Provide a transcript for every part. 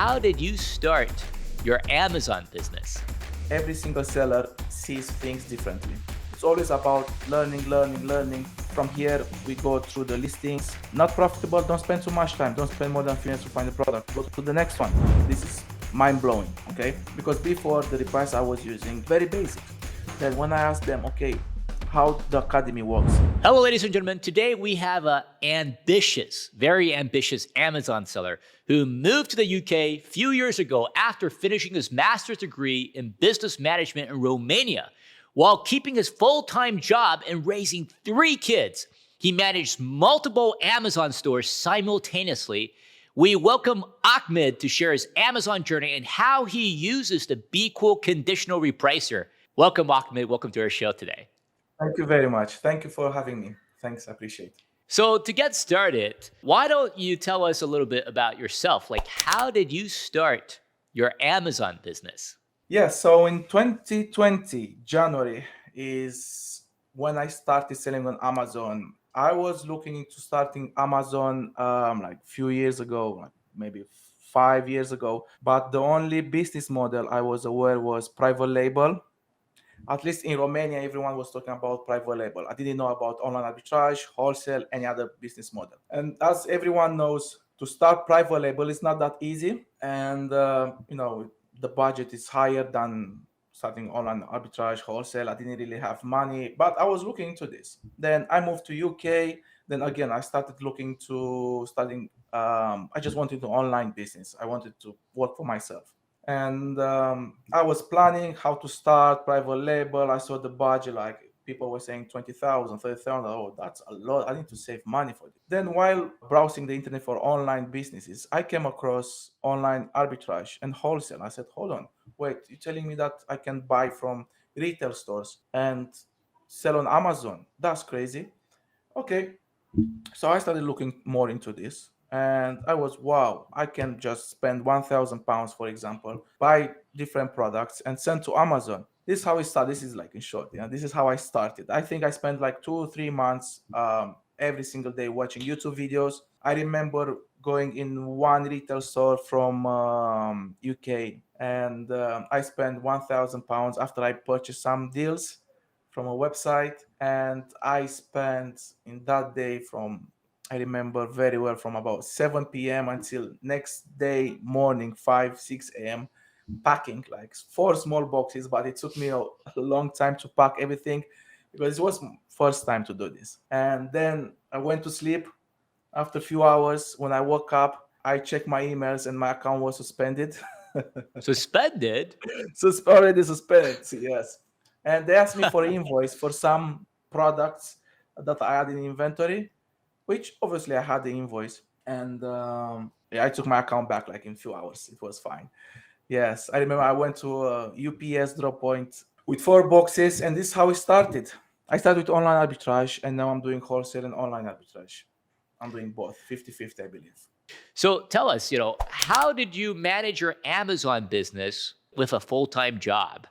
how did you start your Amazon business? Every single seller sees things differently. It's always about learning, learning, learning. From here, we go through the listings. Not profitable, don't spend too much time. Don't spend more than 3 minutes to find the product. Go to the next one. This is mind blowing, okay? Because before the reprice I was using, very basic. Then when I asked them, okay, how the academy works. Hello, ladies and gentlemen. Today we have an ambitious, very ambitious Amazon seller who moved to the UK a few years ago after finishing his master's degree in business management in Romania. While keeping his full-time job and raising 3 kids, he managed multiple Amazon stores simultaneously. We welcome Ahmed to share his Amazon journey and how he uses the BQool conditional repricer. Welcome, Ahmed. Welcome to our show today. Thank you very much. Thank you for having me. Thanks, I appreciate it. So to get started, why don't you tell us a little bit about yourself? Like, how did you start your Amazon business? Yeah, so in 2020, January is when I started selling on Amazon. I was looking into starting Amazon like few years ago, like maybe 5 years ago. But the only business model I was aware was private label. At least in Romania, everyone was talking about private label. I didn't know about online arbitrage, wholesale, any other business model. And as everyone knows, to start private label is not that easy. And, the budget is higher than starting online arbitrage, wholesale. I didn't really have money, but I was looking into this. Then I moved to UK. Then again, I started looking to studying. I just wanted to online business. I wanted to work for myself. And I was planning how to start private label. I saw the budget, like people were saying 20,000, 30,000. Oh, that's a lot. I need to save money for it. Then while browsing the internet for online businesses, I came across online arbitrage and wholesale. I said, hold on, wait, you're telling me that I can buy from retail stores and sell on Amazon? That's crazy. Okay, so I started looking more into this, and I was, wow, I can just spend £1,000, for example, buy different products and send to Amazon. This is how it started. This is like in short, this is how I started. I think I spent like 2 or 3 months every single day watching YouTube videos. I remember going in one retail store from UK, and I spent £1,000 after I purchased some deals from a website, and I spent in that day from, I remember very well, from about 7 p.m. until next day morning 5 6 a.m. packing like 4 small boxes. But it took me a long time to pack everything because it was first time to do this. And then I went to sleep. After a few hours, when I woke up, I checked my emails and my account was suspended. Suspended? Already suspended, yes. And they asked me for invoice for some products that I had in inventory, which obviously I had the invoice. And yeah, I took my account back like in a few hours. It was fine. Yes, I remember I went to a UPS drop point with 4 boxes, and this is how it started. I started with online arbitrage, and now I'm doing wholesale and online arbitrage. I'm doing both, 50-50, I believe. So tell us, how did you manage your Amazon business with a full-time job?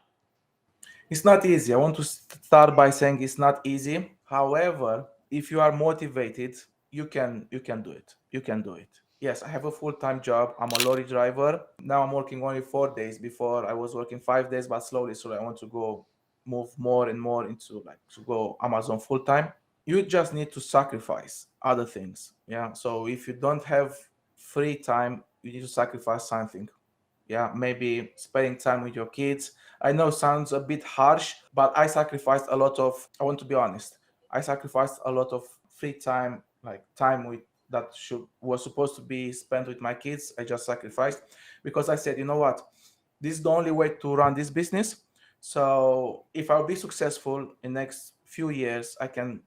It's not easy. I want to start by saying it's not easy. However, if you are motivated, you can do it. You can do it. Yes, I have a full-time job. I'm a lorry driver. Now I'm working only 4 days. Before I was working 5 days, but slowly, so I want to go move more and more into like to go Amazon full-time. You just need to sacrifice other things. Yeah. So if you don't have free time, you need to sacrifice something. Yeah, maybe spending time with your kids. I know sounds a bit harsh, but I sacrificed a lot of, I want to be honest, I sacrificed a lot of free time, like time with that should was supposed to be spent with my kids. I just sacrificed because I said, you know what, this is the only way to run this business. So if I'll be successful in next few years, I can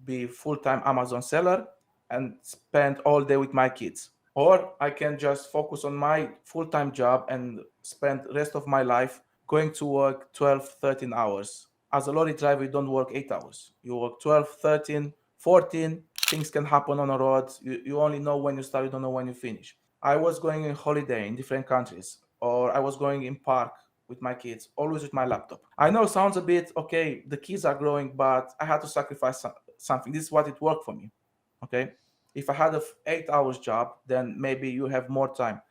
be full-time Amazon seller and spend all day with my kids, or I can just focus on my full-time job and spend the rest of my life going to work 12, 13 hours. As a lorry driver, you don't work 8 hours. You work 12, 13, 14. Things can happen on a road. You only know when you start, you don't know when you finish. I was going on holiday in different countries, or I was going in park with my kids, always with my laptop. I know it sounds a bit, okay, the kids are growing, but I had to sacrifice something. This is what it worked for me. Okay. If I had a 8 hours job, then maybe you have more time.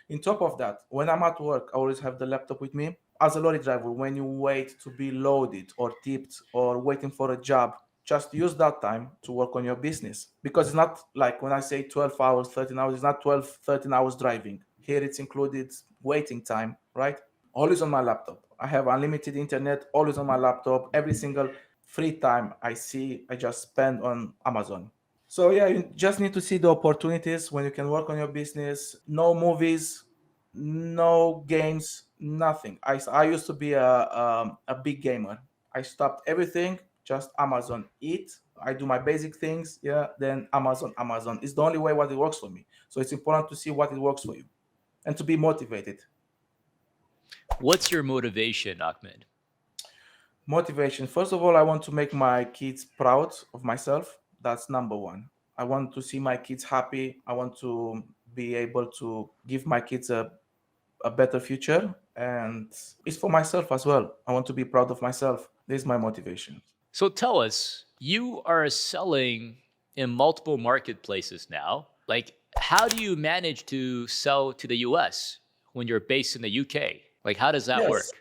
In top of that, when I'm at work, I always have the laptop with me. As a lorry driver, when you wait to be loaded or tipped or waiting for a job, just use that time to work on your business. Because it's not like when I say 12 hours, 13 hours, it's not 12, 13 hours driving. Here it's included waiting time, right? Always on my laptop. I have unlimited internet, always on my laptop. Every single free time I see, I just spend on Amazon. So yeah, you just need to see the opportunities when you can work on your business. No movies, no games, nothing. I used to be a big gamer. I stopped everything, just Amazon. Eat. I do my basic things. Yeah, then Amazon. Amazon is the only way what it works for me. So it's important to see what it works for you and to be motivated. What's your motivation, Ahmed? Motivation. First of all, I want to make my kids proud of myself. That's number one. I want to see my kids happy. I want to be able to give my kids a better future. And it's for myself as well. I want to be proud of myself. This is my motivation. So tell us, you are selling in multiple marketplaces now. Like, how do you manage to sell to the US when you're based in the UK? Like, how does that work? Yes.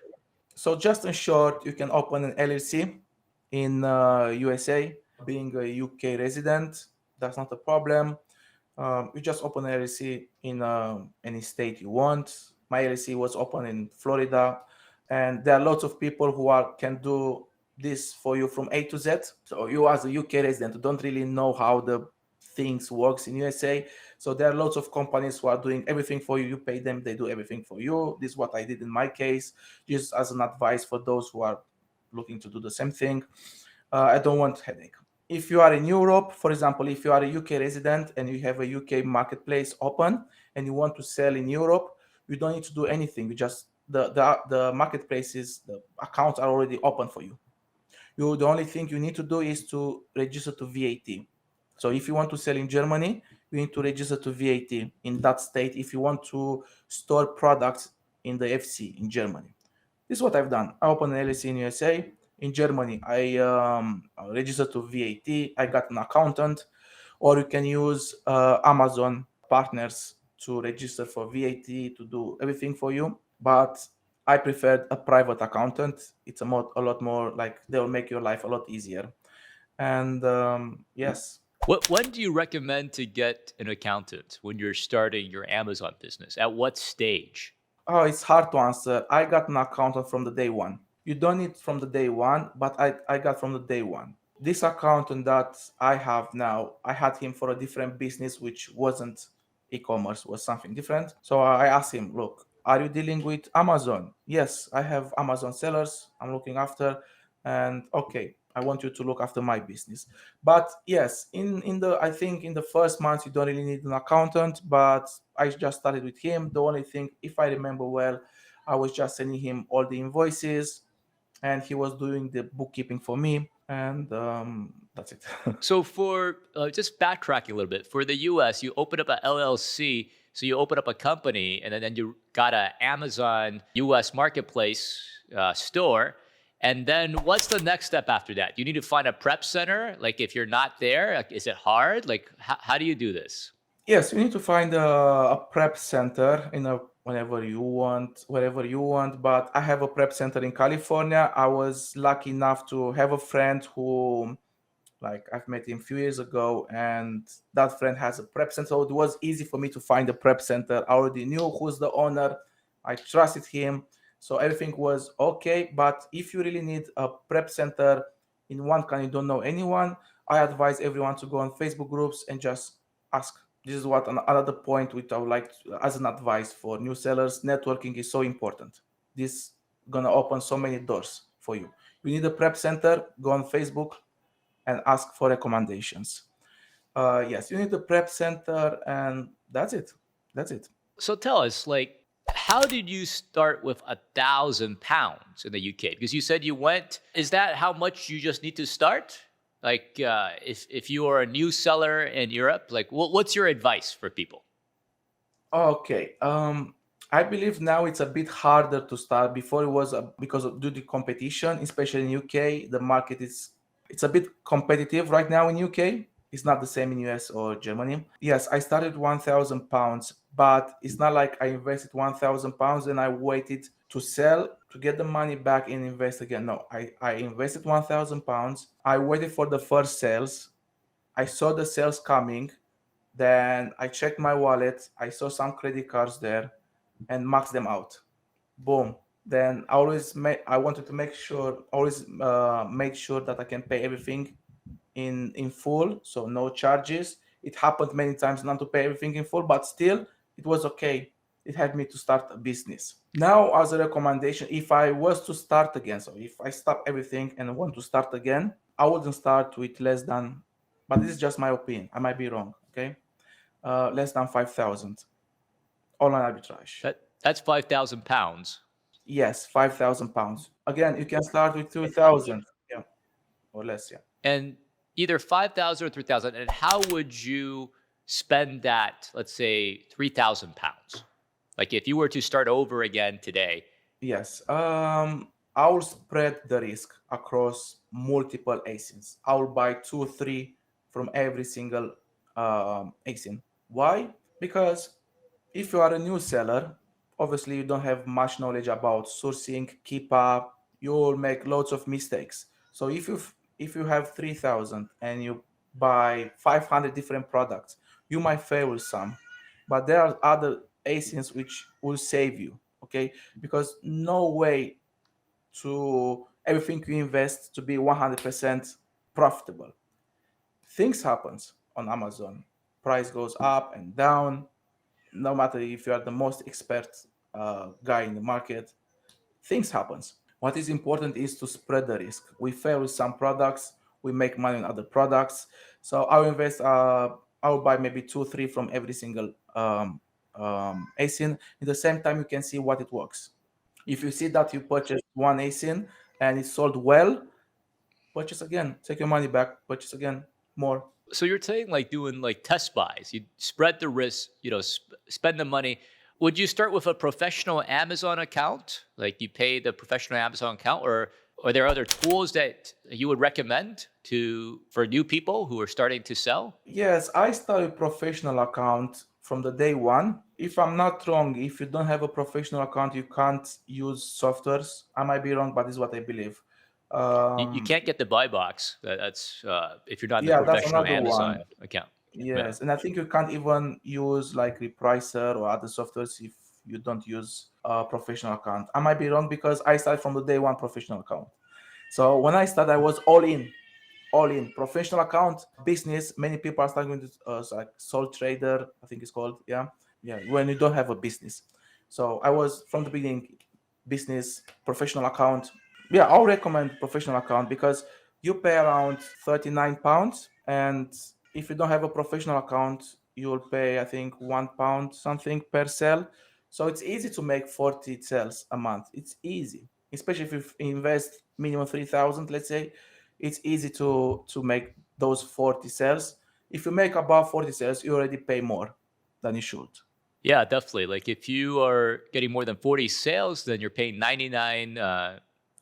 So just in short, you can open an LLC in USA. Being a UK resident, that's not a problem. You just open an LLC in any state you want. My LLC was open in Florida, and there are lots of people who can do this for you from A to Z. So you, as a UK resident, don't really know how the things works in USA. So there are lots of companies who are doing everything for you. You pay them, they do everything for you. This is what I did in my case, just as an advice for those who are looking to do the same thing. I don't want headache. If you are in Europe, for example, if you are a UK resident and you have a UK marketplace open and you want to sell in Europe, you don't need to do anything. You just the marketplaces, the accounts are already open for you. The only thing you need to do is to register to VAT. So if you want to sell in Germany, you need to register to VAT in that state if you want to store products in the FC in Germany. This is what I've done. I opened an LLC in USA. In Germany, I registered to VAT. I got an accountant, or you can use Amazon partners to register for VAT to do everything for you. But I preferred a private accountant. It's a lot more like they'll make your life a lot easier. And yes, When do you recommend to get an accountant when you're starting your Amazon business? At what stage? oh, it's hard to answer. I got an accountant from the day one. You don't need from the day one, but I got from the day one. This accountant that I have now, I had him for a different business, which wasn't e-commerce, was something different. So I asked him, look, are you dealing with Amazon? Yes, I have Amazon sellers I'm looking after. And okay, I want you to look after my business. But yes, in the I think in the first month you don't really need an accountant, but I just started with him. The only thing, if I remember well, I was just sending him all the invoices and he was doing the bookkeeping for me, and that's it. So for just backtracking a little bit, for the US, you open up a LLC. So you open up a company, and then you got a Amazon US marketplace store. And then what's the next step after that? You need to find a prep center. Like if you're not there, like, is it hard? Like how do you do this? Yes, you need to find a prep center in a whenever you want, wherever you want. But I have a prep center in California. I was lucky enough to have a friend who, like, I've met him a few years ago, and that friend has a prep center. So it was easy for me to find a prep center. I already knew who's the owner. I trusted him. So everything was okay. But if you really need a prep center in one country, you don't know anyone, I advise everyone to go on Facebook groups and just ask. This is what another point which I would like as an advice for new sellers. Networking is so important. This gonna open so many doors for you. You need a prep center, go on Facebook and ask for recommendations. Yes, you need a prep center, and that's it. That's it. So tell us, like, how did you start with £1,000 in the UK? Because you said you went. Is that how much you just need to start? Like, if you are a new seller in Europe, like, what's your advice for people? Okay. I believe now it's a bit harder to start. Before it was because of due to competition, especially in UK, the market is it's a bit competitive right now in UK. It's not the same in US or Germany. Yes, I started 1,000 pounds, but it's not like I invested 1,000 pounds and I waited to sell to get the money back and invest again. No, I invested 1,000 pounds. I waited for the first sales. I saw the sales coming. Then I checked my wallet. I saw some credit cards there and maxed them out. Boom. Then I wanted to make sure, always make sure that I can pay everything in full, so no charges. It happened many times not to pay everything in full, but still it was okay. It helped me to start a business. Now, as a recommendation, if I was to start again, so if I stop everything and want to start again, I wouldn't start with less than, but this is just my opinion, I might be wrong, okay, less than 5,000 online arbitrage. That's 5,000 pounds. Yes, 5,000 pounds. Again, you can start with 2,000, yeah, or less, yeah. And either 5,000 or 3,000. And how would you spend that, let's say, 3,000 pounds? Like if you were to start over again today. Yes, I will spread the risk across multiple ASINs. I will buy two, three from every single ASIN. Why? Because if you are a new seller, obviously you don't have much knowledge about sourcing, keep up, you will make lots of mistakes. So if you have 3,000 and you buy 500 different products, you might fail with some, but there are other ASINs which will save you, okay? Because no way to everything you invest to be 100% profitable. Things happens on Amazon. Price goes up and down. No matter if you are the most expert guy in the market, things happens. What is important is to spread the risk. We fail with some products, we make money on other products. So I'll invest. I'll buy maybe two, three from every single ASIN. At the same time, you can see what it works. If you see that you purchased one ASIN and it sold well, purchase again, take your money back, purchase again, more. So you're saying like doing like test buys, you spread the risk, spend the money. Would you start with a professional Amazon account? Like you pay the professional Amazon account, or are there other tools that you would recommend for new people who are starting to sell? Yes, I started professional account from the day one. If I'm not wrong, if you don't have a professional account, you can't use softwares. I might be wrong, but this is what I believe. You can't get the buy box. That's if you're not in the Yeah, that's professional another one. Amazon account. Yeah. Yes, and I think you can't even use like repricer or other softwares if you don't use a professional account. I might be wrong because I started from the day one professional account. So when I started, I was all in professional account business. Many people are starting with like sole trader, I think it's called. Yeah, when you don't have a business. So I was from the beginning business professional account. Yeah, I'll recommend professional account because you pay around 39 pounds, and if you don't have a professional account, you will pay, I think, £1 something per sale. So it's easy to make 40 sales a month. It's easy, especially if you invest minimum 3,000, let's say. It's easy to make those 40 sales. If you make above 40 sales, you already pay more than you should. Yeah, definitely. Like if you are getting more than 40 sales, then you're paying 99.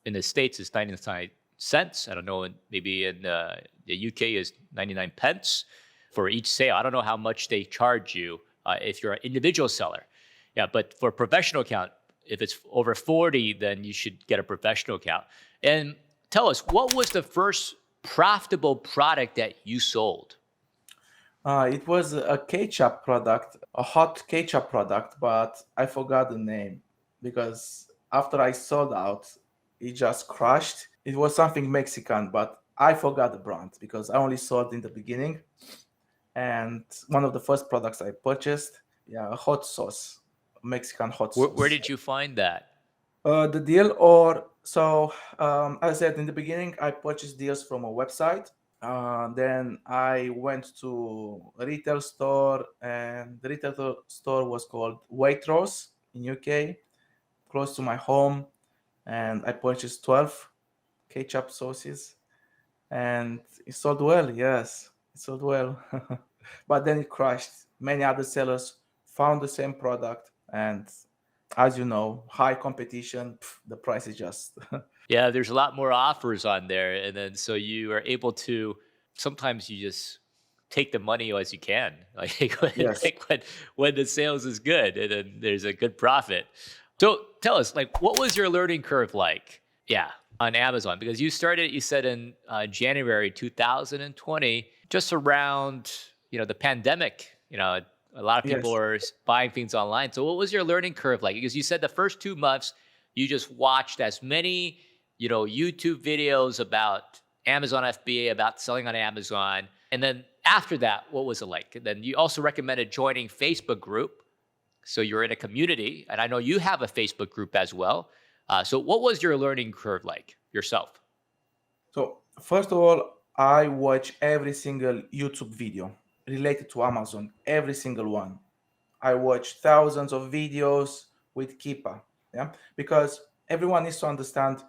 In the States, it's 99 cents. I don't know. Maybe in the UK is 99 pence for each sale. I don't know how much they charge you if you're an individual seller. Yeah, but for a professional account, if it's over 40, then you should get a professional account. And tell us, what was the first profitable product that you sold? It was a ketchup product, a hot ketchup product, but I forgot the name because after I sold out, it just crashed. It was something Mexican, but I forgot the brand because I only sold in the beginning. And one of the first products I purchased, yeah, a hot sauce, Mexican hot Where sauce. did you find that? The deal, or so as I said in the beginning, I purchased deals from a website. Then I went to a retail store, and the store was called Waitrose in UK, close to my home, and I purchased 12 ketchup sauces, and it sold well. Yes, it sold well, but then it crashed. Many other sellers found the same product, and as you know, high competition, the price is just Yeah, there's a lot more offers on there. And then so you are able to, sometimes you just take the money as you can, like when, Yes. like when the sales is good and then there's a good profit. So tell us, like, what was your learning curve like? Yeah, on Amazon, because you started, you said in January 2020, just around the pandemic. A lot of people Yes. are buying things online. So what was your learning curve like? Because you said the first 2 months you just watched as many YouTube videos about Amazon FBA, about selling on Amazon. And then after that, what was it like? And then you also recommended joining Facebook group. So you're in a community, and I know you have a Facebook group as well. So what was your learning curve like yourself? So first of all, I watch every single YouTube video related to Amazon, every single one. I watch thousands of videos with Keepa, yeah, because everyone needs to understand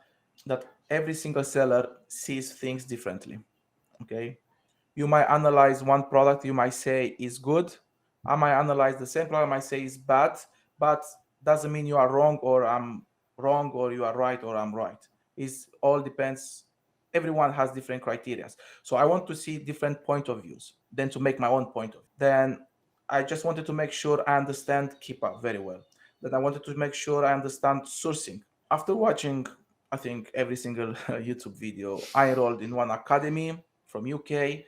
that every single seller sees things differently. Okay, you might analyze one product, you might say is good. I might analyze the same product, I might say is bad, but doesn't mean you are wrong or I'm wrong or you are right or I'm right. It's all depends. Everyone has different criteria. So I want to see different point of views, then to make my own point of view. Then I just wanted to make sure I understand Keepa very well. Then I wanted to make sure I understand sourcing. After watching, I think every single YouTube video, I enrolled in one academy from UK,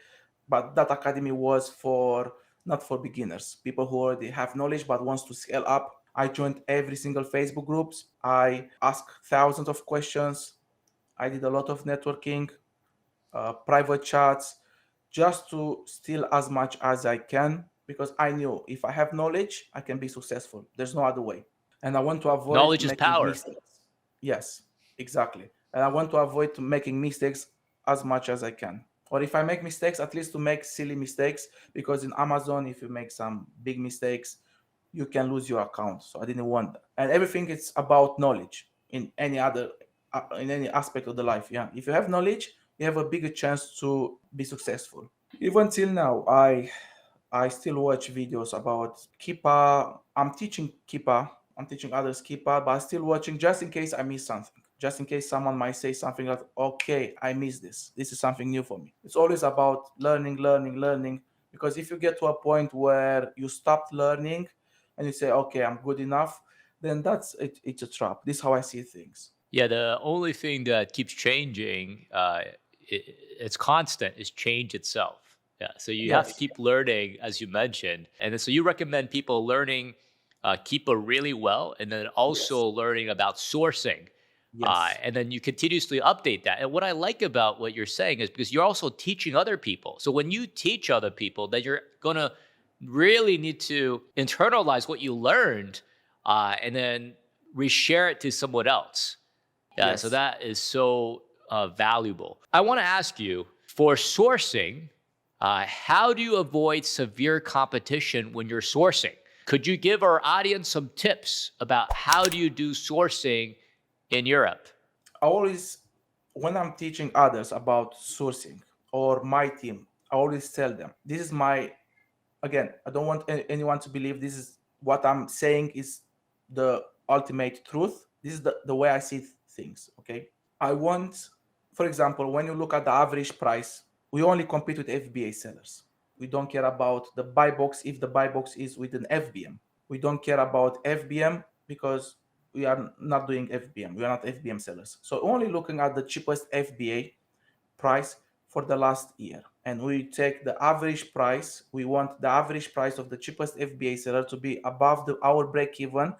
but that academy was for not for beginners, people who already have knowledge but wants to scale up. I joined every single Facebook groups. I asked thousands of questions. I did a lot of networking, private chats, just to steal as much as I can because I knew if I have knowledge, I can be successful. There's no other way. And I want to avoid Knowledge is making power. mistakes. Yes, exactly. And I want to avoid making mistakes as much as I can. Or if I make mistakes, at least to make silly mistakes, because in Amazon, if you make some big mistakes, you can lose your account. So I didn't want that. And everything is about knowledge in any other in any aspect of the life. Yeah, if you have knowledge, you have a bigger chance to be successful. Even till now, I still watch videos about Keepa. I'm teaching Keepa. I'm teaching others Keepa, but I'm still watching just in case I miss something. Just in case someone might say something like, okay, I missed this. This is something new for me. It's always about learning, learning, learning. Because if you get to a point where you stopped learning and you say, okay, I'm good enough, then that's it, it's a trap. This is how I see things. Yeah, the only thing that keeps changing, it's constant, is change itself. Yeah, so you have to Yes, keep learning, as you mentioned, and then, so you recommend people learning Keepa really well, and then yes, also learning about sourcing, yes, and then you continuously update that. And what I like about what you're saying is because you're also teaching other people. So when you teach other people, then you're gonna really need to internalize what you learned, and then reshare it to someone else. Yeah, so yes. that is so valuable. I want to ask you, for sourcing, how do you avoid severe competition when you're sourcing? Could you give our audience some tips about how do you do sourcing in Europe? I always, when I'm teaching others about sourcing or my team, I always tell them this is my, again, I don't want anyone to believe this is what I'm saying is the ultimate truth. This is the way I see things. Okay. I want, for example, when you look at the average price, we only compete with FBA sellers. We don't care about the buy box if the buy box is with an FBM. We don't care about FBM because we are not doing FBM. We are not FBM sellers. So only looking at the cheapest FBA price for the last year. And we take the average price. We want the average price of the cheapest FBA seller to be above our break even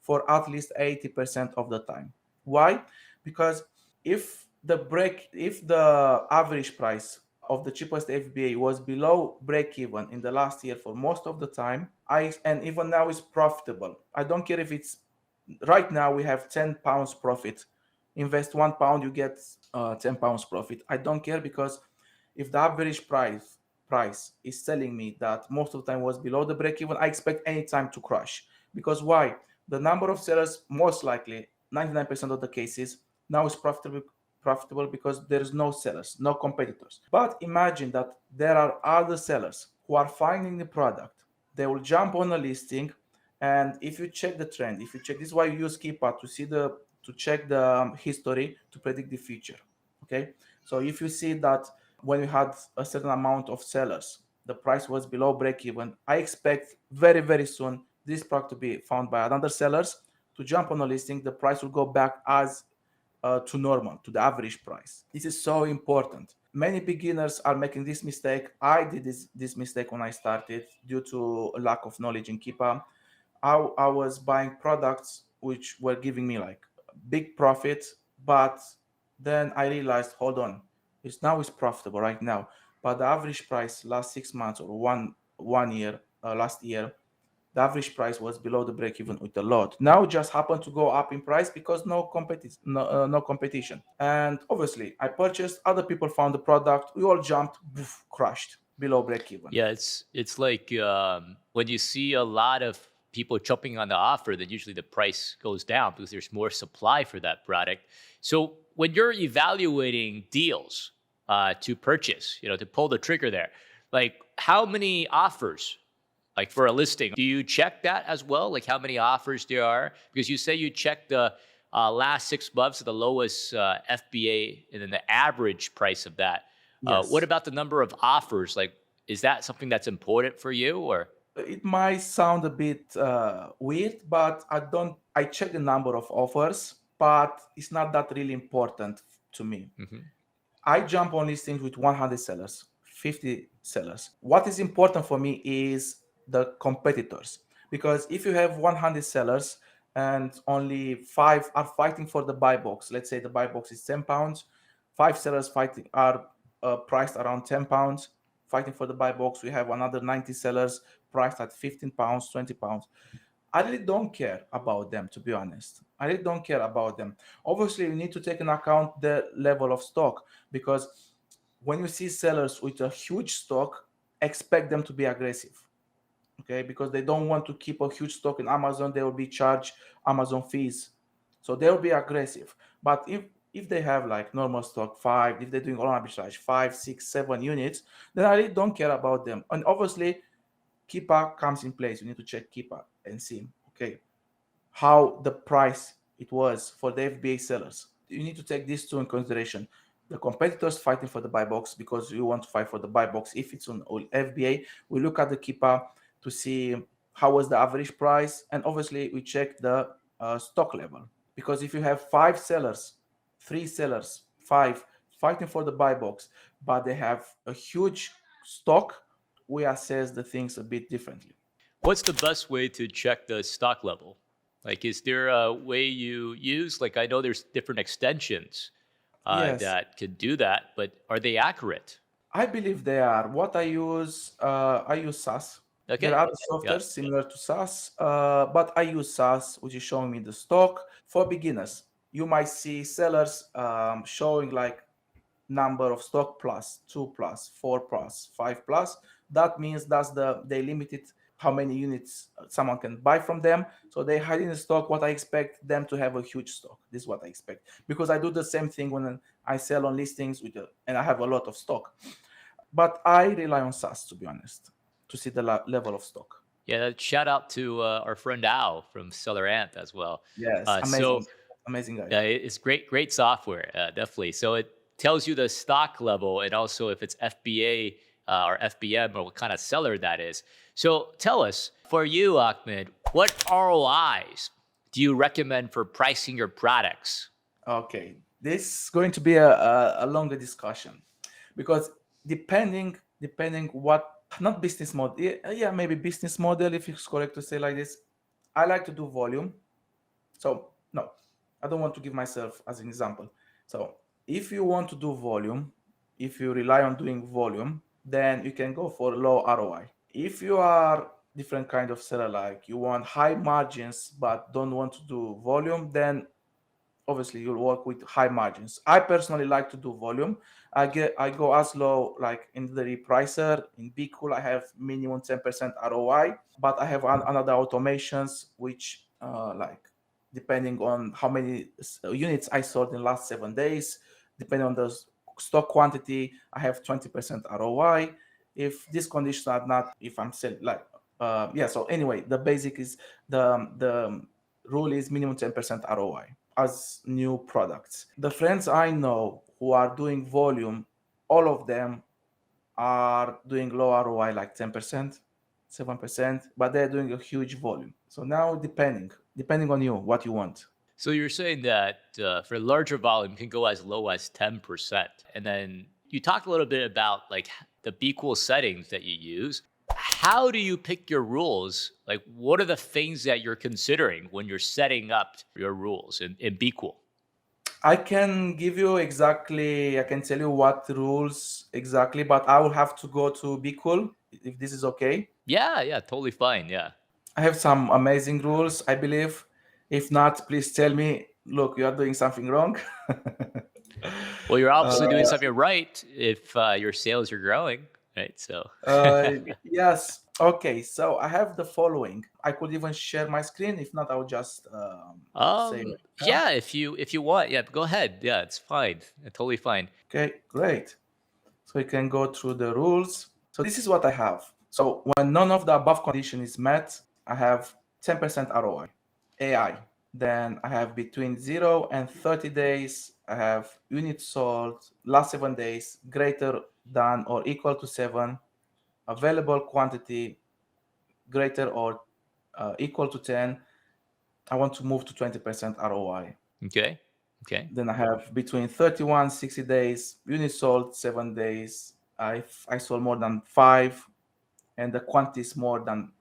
for at least 80% of the time. Why? Because if the average price of the cheapest FBA was below break even in the last year for most of the time, and even now is profitable. I don't care if it's right now we have £10 profit. Invest £1, you get £10 profit. I don't care because if the average price is telling me that most of the time was below the break even, I expect any time to crash. Because why? The number of sellers, most likely 99% of the cases, now is profitable because there's no sellers, no competitors. But imagine that there are other sellers who are finding the product. They will jump on a listing, and if you check the trend, if you check, this is why you use Keepa to see to check the history to predict the future. Okay, so if you see that when you had a certain amount of sellers, the price was below break even. I expect very, very soon this product to be found by another sellers to jump on a listing. The price will go back as to normal, to the average price. This is so important. Many beginners are making this mistake. I did this mistake when I started due to a lack of knowledge in Kipa. I was buying products which were giving me like big profit, but then I realized, hold on, it's profitable right now, but the average price last 6 months or one year, last year, the average price was below the break even with a lot. Now it just happened to go up in price because no competition. And obviously, I purchased. Other people found the product. We all jumped, boof, crushed below break even. Yeah, it's like when you see a lot of people jumping on the offer, then usually the price goes down because there's more supply for that product. So when you're evaluating deals to purchase, to pull the trigger there, like how many offers, like for a listing, do you check that as well? Like how many offers there are? Because you say you check the last 6 months of the lowest FBA and then the average price of that. What Yes. about the number of offers? Like, is that something that's important for you, or? It might sound a bit weird, but I don't. I check the number of offers, but it's not that really important to me. Mhm. I jump on listings with 100 sellers, 50 sellers. What is important for me is the competitors. Because if you have 100 sellers and only five are fighting for the buy box, let's say the buy box is £10, five sellers fighting are priced around £10, fighting for the buy box. We have another 90 sellers priced at £15, £20. I really don't care about them, to be honest. I really don't care about them. Obviously, you need to take into account the level of stock because when you see sellers with a huge stock, expect them to be aggressive. Okay, because they don't want to keep a huge stock in Amazon, they will be charged Amazon fees. So they'll be aggressive. But if they have like normal stock, five, if they're doing on arbitrage, 5, 6, 7 units, then I really don't care about them. And obviously, Keeper comes in place. You need to check Keeper and see, okay, how the price it was for the FBA sellers. You need to take these two in consideration. The competitors fighting for the buy box because you want to fight for the buy box. If it's on FBA, we look at the Keeper to see how was the average price, and obviously we check the stock level. Because if you have five sellers, three sellers, five fighting for the buy box, but they have a huge stock, we assess the things a bit differently. What's the best way to check the stock level? Like, is there a way you use? Like, I know there's different extensions Yes, that could do that, but are they accurate? I believe they are. What I use SAS. There Okay. are Yeah. softwares similar to SAS, but I use SAS, which is showing me the stock for beginners. You might see sellers showing like number of stock plus, 2 plus, 4 plus, 5 plus. That means they limited how many units someone can buy from them. So they hide in the stock what I expect them to have a huge stock. This is what I expect because I do the same thing when I sell on listings and I have a lot of stock. But I rely on SAS to be honest to see the level of stock. Yeah. Shout out to our friend Al from Seller Ant as well. Yes, So amazing guy. it's great software, definitely. So it tells you the stock level and also if it's FBA or FBM or what kind of seller that is. So tell us, for you, Ahmed, what ROIs do you recommend for pricing your products? Okay, this is going to be a longer discussion because depending what not business model, yeah, maybe business model if it's correct to say like this. I like to do volume, so no, I don't want to give myself as an example. So if you want to do volume, if you rely on doing volume, then you can go for low ROI. If you are different kind of seller, like you want high margins but don't want to do volume, then obviously you'll work with high margins. I personally like to do volume. I go as low like in the repricer in BQool. I have minimum 10% ROI, but I have another automations which like depending on how many units I sold in the last 7 days, depending on the stock quantity, I have 20% ROI. If these conditions are not, if I'm selling like yeah. So anyway, the basic is the rule is minimum 10% ROI as new products. The friends I know who are doing volume, all of them are doing low ROI, like 10%, 7%, but they're doing a huge volume. So now depending on you, what you want. So you're saying that for larger volume can go as low as 10%. And then you talked a little bit about like the BQool settings that you use. How do you pick your rules? Like what are the things that you're considering when you're setting up your rules in BQool? I can I can tell you what rules exactly, but I will have to go to BQool if this is okay. Yeah, totally fine. Yeah. I have some amazing rules, I believe. If not, please tell me, look, you are doing something wrong. Well, you're obviously doing Uh, something right if your sales are growing, right? So, yes. Okay. So I have the following. I could even share my screen. If not, I will just say right now. yeah, if you want, yeah, go ahead. Yeah, it's fine. Totally fine. Okay, great. So we can go through the rules. So this is what I have. So when none of the above condition is met, I have 10% ROI, AI. Then I have between 0 and 30 days, I have units sold, last 7 days, greater than or equal to 7, available quantity, greater or equal to 10. I want to move to 20% ROI. Okay. Okay. Then I have between 31, 60 days, units sold 7 days. I sold more than 5, and the quantity is more than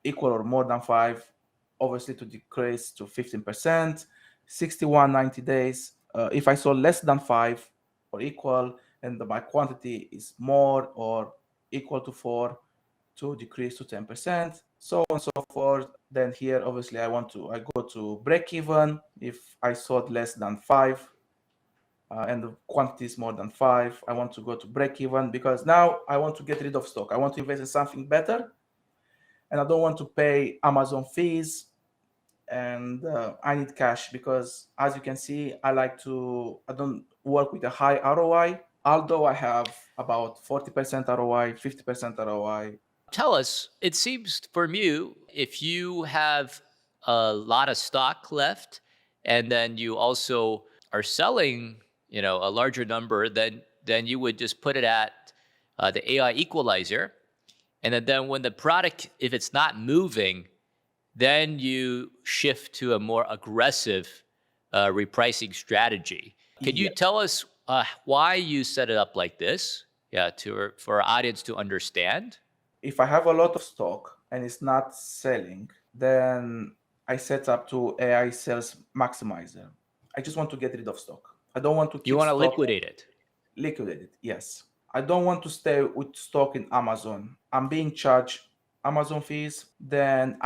equal or more than 5, obviously to decrease to 15%. 61, 90 days. If I sold less than 5 or equal, and my quantity is more or equal to 4, to decrease to 10%, so on and so forth. Then here, obviously, I go to break even if I sold less than 5 and the quantity is more than 5. I want to go to break even because now I want to get rid of stock. I want to invest in something better, and I don't want to pay Amazon fees. And I need cash because, as you can see, I don't work with a high ROI, although I have about 40% ROI, 50% ROI. Tell us, it seems from you, if you have a lot of stock left and then you also are selling, a larger number, then you would just put it at the AI equalizer. And then when the product, if it's not moving, then you shift to a more aggressive repricing strategy. Can you Yeah. tell us why you set it up like this? Yeah, for our audience to understand. If I have a lot of stock and it's not selling, then I set up to AI sales maximizer. I just want to get rid of stock. I don't want to You keep want to stock. liquidate it. Liquidated, yes. I don't want to stay with stock in Amazon. I'm being charged Amazon fees, then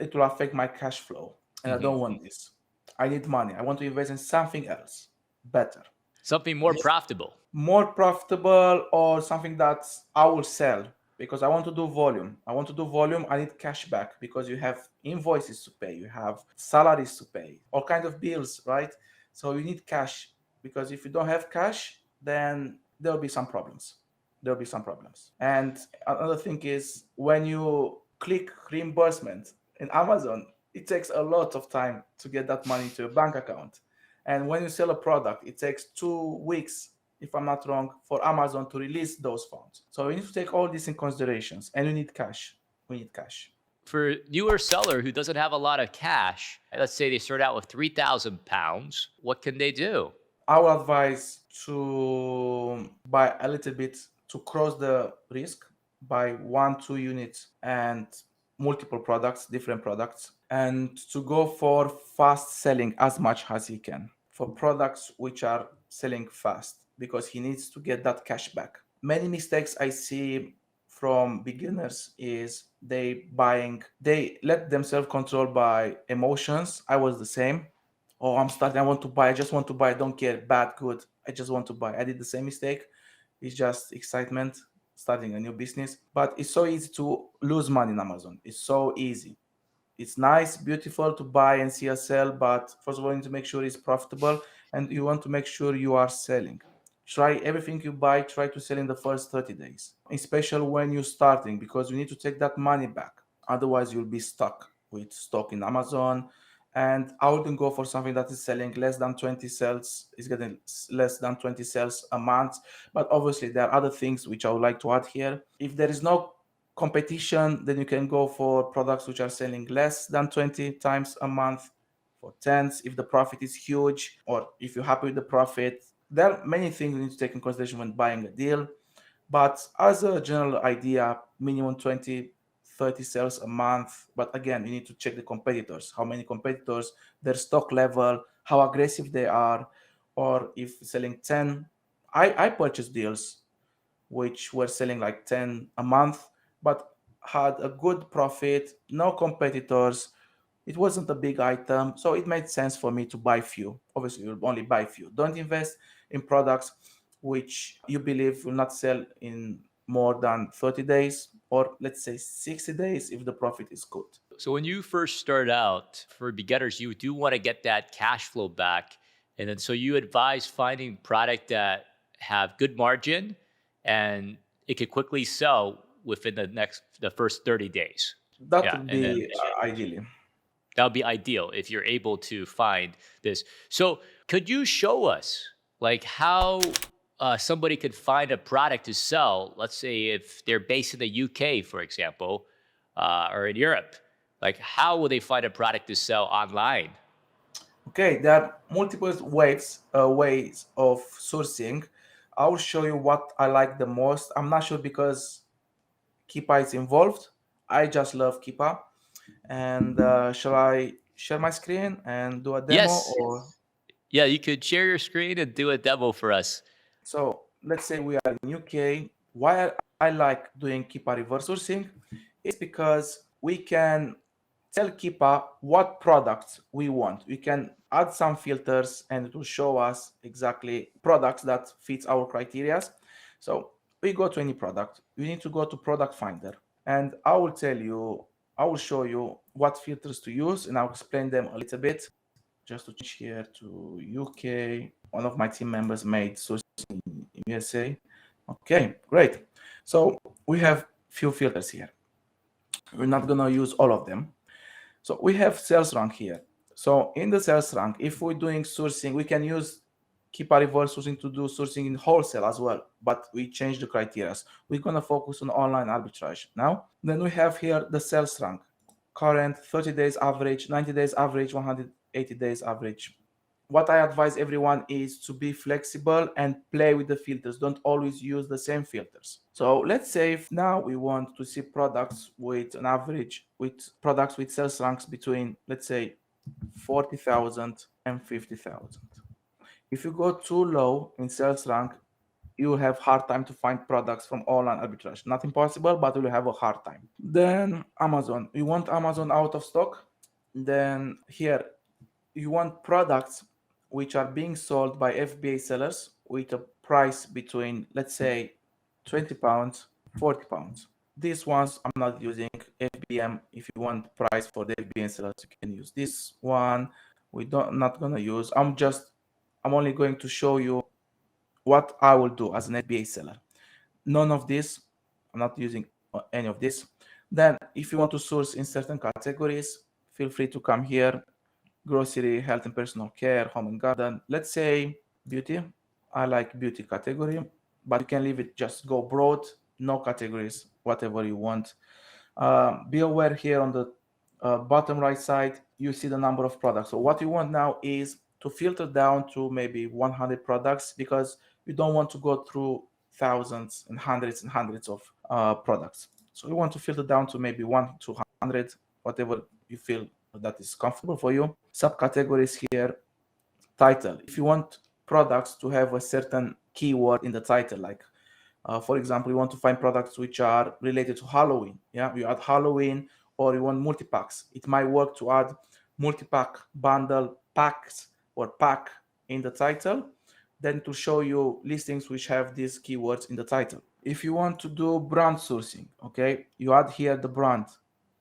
it will affect my cash flow. And I don't want this. I need money. I want to invest in something else better. Something more This profitable. more profitable or something that I will sell because I want to do volume. I want to do volume. I need cash back because you have invoices to pay, you have salaries to pay, all kinds of bills, right? So you need cash because if you don't have cash, then there'll be some problems. There'll be some problems. And another thing is when you click reimbursement in Amazon, it takes a lot of time to get that money to your bank account. And when you sell a product, it takes 2 weeks, if I'm not wrong, for Amazon to release those funds. So we need to take all this in considerations, and we need cash. We need cash. For newer seller who doesn't have a lot of cash, let's say they start out with £3,000, what can they do? I will advise to buy a little bit to cross the risk, buy 1, 2 units and multiple products, different products, and to go for fast selling as much as he can for products which are selling fast because he needs to get that cash back. Many mistakes I see from beginners is they let themselves controlled by emotions. I was the same. Oh, I'm starting, I want to buy, I just want to buy, I don't care, bad, good, I just want to buy. I did the same mistake. It's just excitement, starting a new business. But it's so easy to lose money in Amazon. It's so easy. It's nice, beautiful to buy and see a sell, but first of all, you need to make sure it's profitable and you want to make sure you are selling. Try everything you buy, try to sell in the first 30 days, especially when you're starting, because you need to take that money back. Otherwise, you'll be stuck with stock in Amazon and I wouldn't go for something that is selling less than 20 sales, is getting less than 20 sales a month. But obviously there are other things which I would like to add here. If there is no competition, then you can go for products which are selling less than 20 times a month for tens if the profit is huge, or if you're happy with the profit. There are many things you need to take in consideration when buying a deal. But as a general idea, minimum 20, 30 sales a month. But again, you need to check the competitors, how many competitors, their stock level, how aggressive they are, or if selling 10. I purchased deals which were selling like 10 a month, but had a good profit, no competitors. It wasn't a big item, so it made sense for me to buy few. Obviously, you'll only buy few. Don't invest in products which you believe will not sell in more than 30 days, or let's say 60 days if the profit is good. So when you first start out, for beginners, you do want to get that cash flow back. And then so you advise finding product that have good margin and it could quickly sell within the first 30 days. That Yeah. would And then be ideally. that would be ideal if you're able to find this. So could you show us like how somebody could find a product to sell? Let's say if they're based in the UK, for example, or in Europe, like how will they find a product to sell online? Okay, there are multiple ways of sourcing. I will show you what I like the most. I'm not sure because Keepa is involved. I just love Keepa. And shall I share my screen and do a demo? Yes. Or Yeah, you could share your screen and do a demo for us. so let's say we are in UK. Why I like doing Keepa reverse sourcing is because we can tell Keepa what products we want. We can add some filters and it will show us exactly products that fits our criteria. So we go to any product. We need to go to product finder, and I will tell you, I will show you what filters to use, and I'll explain them a little bit. Just to change here to UK. One of my team members made sourcing in USA. Okay, great. So we have few filters here. We're not gonna use all of them. So we have sales rank here. So in the sales rank, if we're doing sourcing, we can use keep a reverse sourcing to do sourcing in wholesale as well, but we change the criteria. We're gonna focus on online arbitrage now. Then we have here the sales rank, current 30 days average, 90 days average, 180 days average. What I advise everyone is to be flexible and play with the filters. Don't always use the same filters. So let's say if now we want to see products with an average, with products with sales ranks between, let's say, 40,000 and 50,000. If you go too low in sales rank, you will have hard time to find products from online arbitrage. Not impossible, but you'll have a hard time. Then Amazon. You want Amazon out of stock? Then here, you want products which are being sold by FBA sellers with a price between, let's say, 20 pounds, 40 pounds. These ones I'm not using FBM. If you want price for the FBM sellers, you can use this one. We don't not gonna use. I'm only going to show you what I will do as an FBA seller. None of this. I'm not using any of this. Then if you want to source in certain categories, feel free to come here. Grocery, health and personal care, home and garden. Let's say beauty. I like beauty category, but you can leave it, just go broad, no categories, whatever you want. Be aware here on the bottom right side, you see the number of products. So what you want now is to filter down to maybe 100 products, because you don't want to go through thousands and hundreds of products. So you want to filter down to maybe 1 to 100, whatever you feel that is comfortable for you. Subcategories here, title. If you want products to have a certain keyword in the title, like for example, you want to find products which are related to Halloween. Yeah, you add Halloween, or you want multi-packs. It might work to add multi-pack, bundle, packs, or pack in the title, then to show you listings which have these keywords in the title. If you want to do brand sourcing, okay, you add here the brand.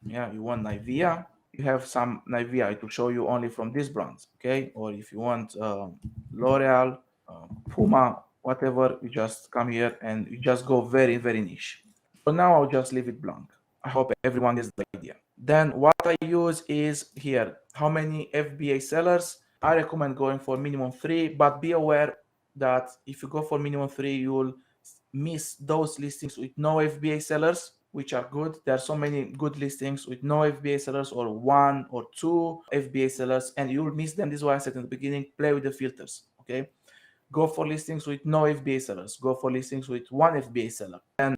Yeah, you want Nivea, you have some Nivea, it will show you only from these brands, okay? Or if you want L'Oreal, Puma, whatever, you just come here and you just go very, very niche. For now, I'll just leave it blank. I hope everyone gets the idea. Then what I use is here, how many FBA sellers. I recommend going for minimum 3, but be aware that if you go for minimum 3, you will miss those listings with no FBA sellers, which are good. There are so many good listings with no FBA sellers or 1 or 2 FBA sellers, and you will miss them. This is why I said in the beginning, play with the filters, okay? Go for listings with no FBA sellers. Go for listings with 1 FBA seller. And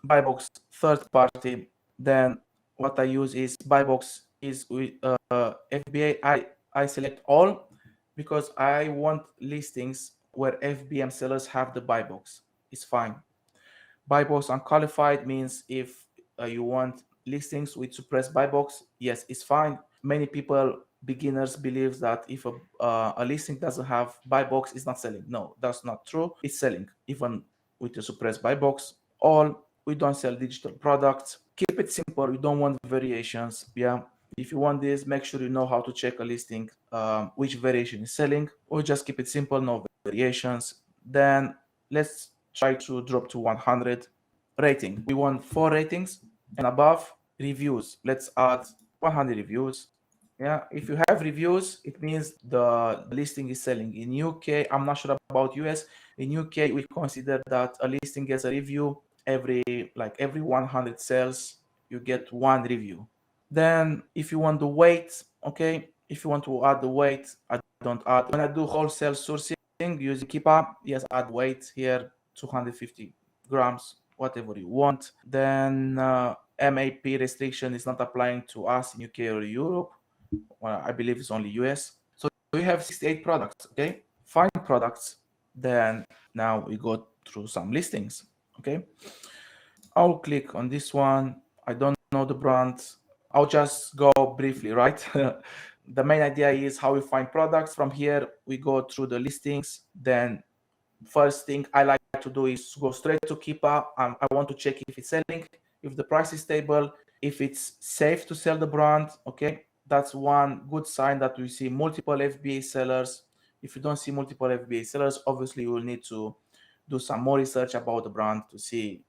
buy box third party. Then what I use is buy box is with FBA. I select all because I want listings where FBM sellers have the buy box. It's fine. Buy box unqualified means if you want listings with suppressed buy box, yes, it's fine. Many people, beginners, believe that if a listing doesn't have buy box, it's not selling. No, that's not true. It's selling even with the suppressed buy box. All we don't sell digital products. Keep it simple. We don't want variations. Yeah. If you want this, make sure you know how to check a listing, which variation is selling, or just keep it simple, no variations. Then let's try to drop to 100 rating. We want 4 ratings and above. Reviews, let's add 100 reviews. Yeah, if you have reviews, it means the listing is selling. In UK, I'm not sure about US. In UK, we consider that a listing gets a review every 100 sales, you get 1 review. Then if you want the weight, okay, if you want to add the weight, I don't add. When I do wholesale sourcing using Keepa, yes, add weight here, 250 grams, whatever you want. Then MAP restriction is not applying to us in UK or Europe. Well, I believe it's only US. So we have 68 products, okay? Find products. Then now we go through some listings, okay? I'll click on this one. I don't know the brand. I'll just go briefly, right? The main idea is how we find products. From here, we go through the listings. Then first thing I like to do is go straight to Keepa. I want to check if it's selling, if the price is stable, if it's safe to sell the brand, okay? That's one good sign that we see multiple FBA sellers. If you don't see multiple FBA sellers, obviously you will need to do some more research about the brand to see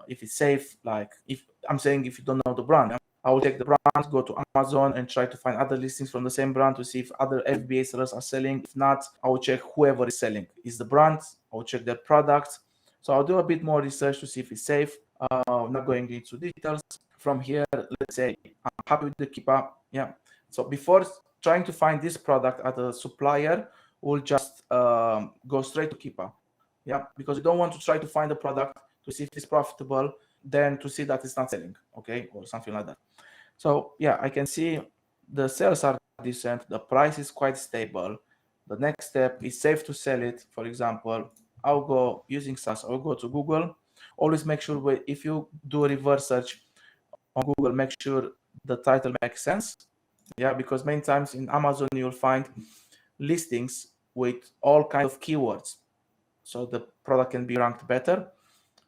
if it's safe. Like if I'm saying, if you don't know the brand, I will take the brand, go to Amazon and try to find other listings from the same brand to see if other FBA sellers are selling. If not, I will check whoever is selling is the brand. I will check their products. So I'll do a bit more research to see if it's safe. Not going into details. From here, let's say I'm happy with the Keepa. Yeah. So before trying to find this product at a supplier, we'll just go straight to Keepa. Yeah, because you don't want to try to find a product to see if it's profitable, then to see that it's not selling, okay, or something like that. So yeah, I can see the sales are decent, the price is quite stable. The next step is safe to sell it. For example, I'll go using SaaS, I'll go to Google. Always make sure if you do a reverse search on Google, make sure the title makes sense. Yeah, because many times in Amazon you'll find listings with all kinds of keywords, so the product can be ranked better.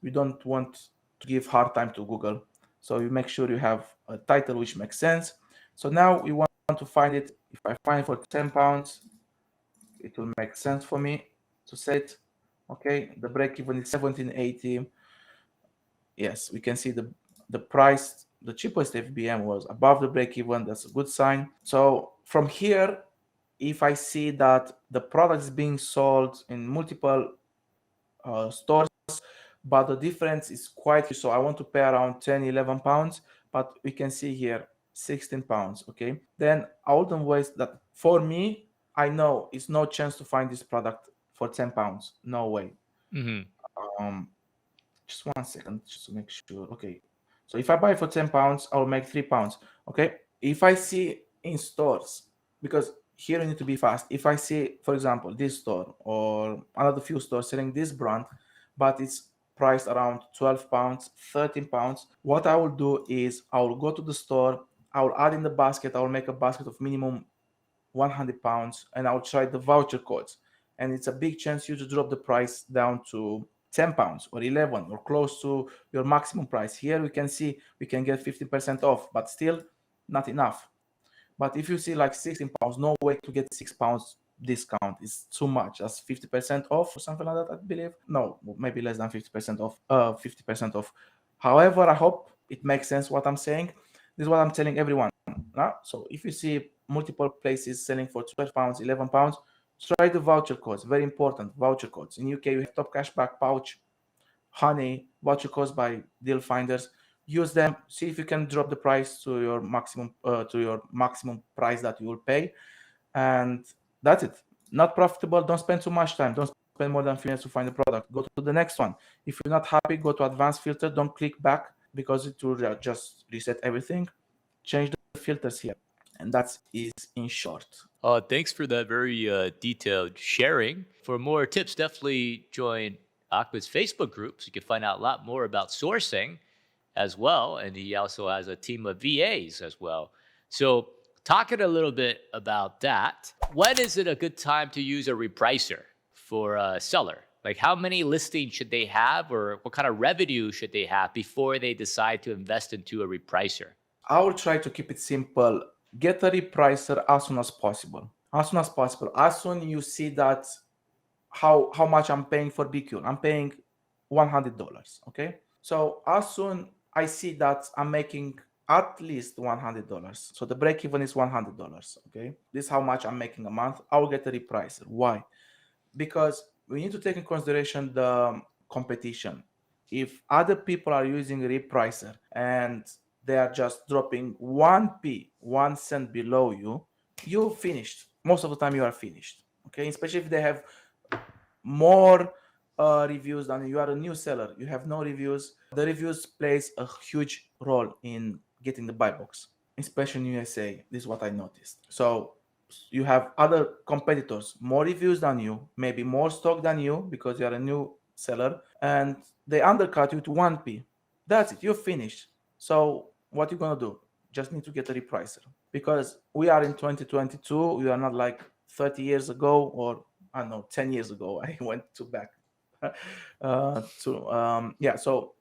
We don't want to give hard time to Google, so you make sure you have a title which makes sense. So now we want to find it. If I find it for £10, it will make sense for me to sell it. Okay, the break even is 17.80. Yes, we can see the price, the cheapest FBM was above the break even. That's a good sign. So from here, if I see that the product is being sold in multiple stores, but the difference is quite huge, so I want to pay around 10-11 pounds, but we can see here 16 pounds. Okay, then I wouldn't waste that. For me, I know it's no chance to find this product for 10 pounds. No way. Just 1 second, just to make sure. Okay, so if I buy for 10 pounds, I'll make 3 pounds. Okay, if I see in stores, because here you need to be fast. If I see, for example, this store or another few stores selling this brand, but it's priced around 12 pounds, 13 pounds, what I will do is I will go to the store, I will add in the basket, I will make a basket of minimum 100 pounds, and I'll try the voucher codes. And it's a big chance you to drop the price down to 10 pounds or 11 or close to your maximum price. Here we can see we can get 50% off, but still not enough. But if you see like 16 pounds, no way to get 6 pounds discount. It's too much. That's 50% off or something like that, I believe. No, maybe less than 50% off. 50% off. However, I hope it makes sense what I'm saying. This is what I'm telling everyone. So if you see multiple places selling for 12 pounds, 11 pounds, try the voucher codes. Very important, voucher codes. In UK, we have Top Cashback, Pouch, Honey, voucher codes by deal finders. Use them. See if you can drop the price to your maximum price that you will pay, and that's it. Not profitable. Don't spend too much time. Don't spend more than 3 minutes to find the product. Go to the next one. If you're not happy, go to advanced filter. Don't click back because it will just reset everything. Change the filters here, and that is in short. Thanks for that very detailed sharing. For more tips, definitely join Ahmed's Facebook group so you can find out a lot more about sourcing as well. And he also has a team of VAs as well. So, talking a little bit about that, when is it a good time to use a repricer for a seller? Like, how many listings should they have, or what kind of revenue should they have before they decide to invest into a repricer? I will try to keep it simple. Get a repricer as soon as possible. As soon as possible. As soon you see that how much I'm paying for BQool. I'm paying $100. Okay. So as soon I see that I'm making at least $100. So the break even is $100. Okay. This is how much I'm making a month. I will get a repricer. Why? Because we need to take in consideration the competition. If other people are using a repricer and they are just dropping 1 cent below you, you finished. Most of the time you are finished. Okay, especially if they have more reviews than you are a new seller. You have no reviews. The reviews plays a huge role in getting the buy box, especially in USA. This is what I noticed. So you have other competitors, more reviews than you, maybe more stock than you because you are a new seller, and they undercut you to 1p. That's it, you're finished. So what you're gonna do? Just need to get a repricer because we are in 2022. We are not like 30 years ago, or I don't know, 10 years ago. I went to back so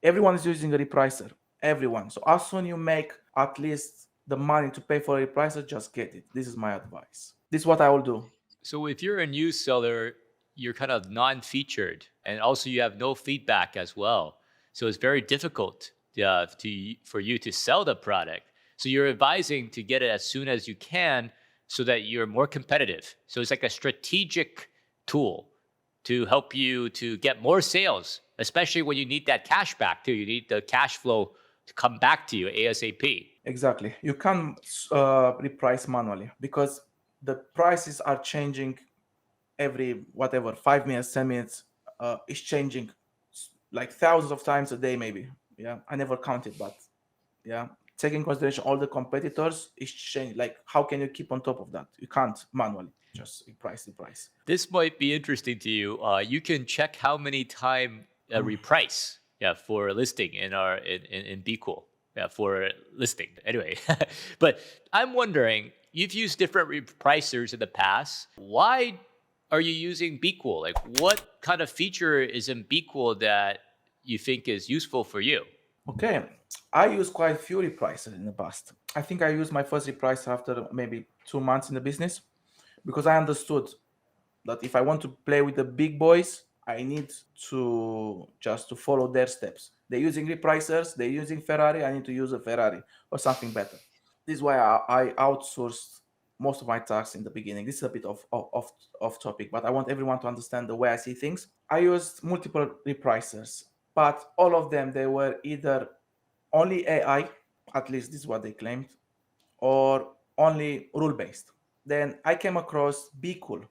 everyone is using a repricer. Everyone. So as soon you make at least the money to pay for a repricer, just get it. This is my advice. This is what I will do. So if you're a new seller, you're kind of non-featured, and also you have no feedback as well. So it's very difficult for you to sell the product. So you're advising to get it as soon as you can so that you're more competitive. So it's like a strategic tool to help you to get more sales, especially when you need that cash back too. You need the cash flow to come back to you ASAP. Exactly. You can reprice manually because the prices are changing every 5 minutes, 10 minutes. It's changing like thousands of times a day, maybe. Yeah, I never counted, but yeah, taking consideration all the competitors is changing. Like, how can you keep on top of that? You can't manually just reprice the price. This might be interesting to you. You can check how many time reprice for a listing in BQool for listing. Anyway, but I'm wondering, you've used different repricers in the past. Why are you using BQool? Like, what kind of feature is in BQool that you think is useful for you? Okay, I used quite a few repricers in the past. I think I used my first repricer after maybe 2 months in the business because I understood that if I want to play with the big boys, I need to follow their steps. They're using repricers, they're using Ferrari, I need to use a Ferrari or something better. This is why I outsourced most of my tasks in the beginning. This is a bit off topic, but I want everyone to understand the way I see things. I used multiple repricers, but all of them, they were either only AI, at least this is what they claimed, or only rule-based. Then I came across BQool.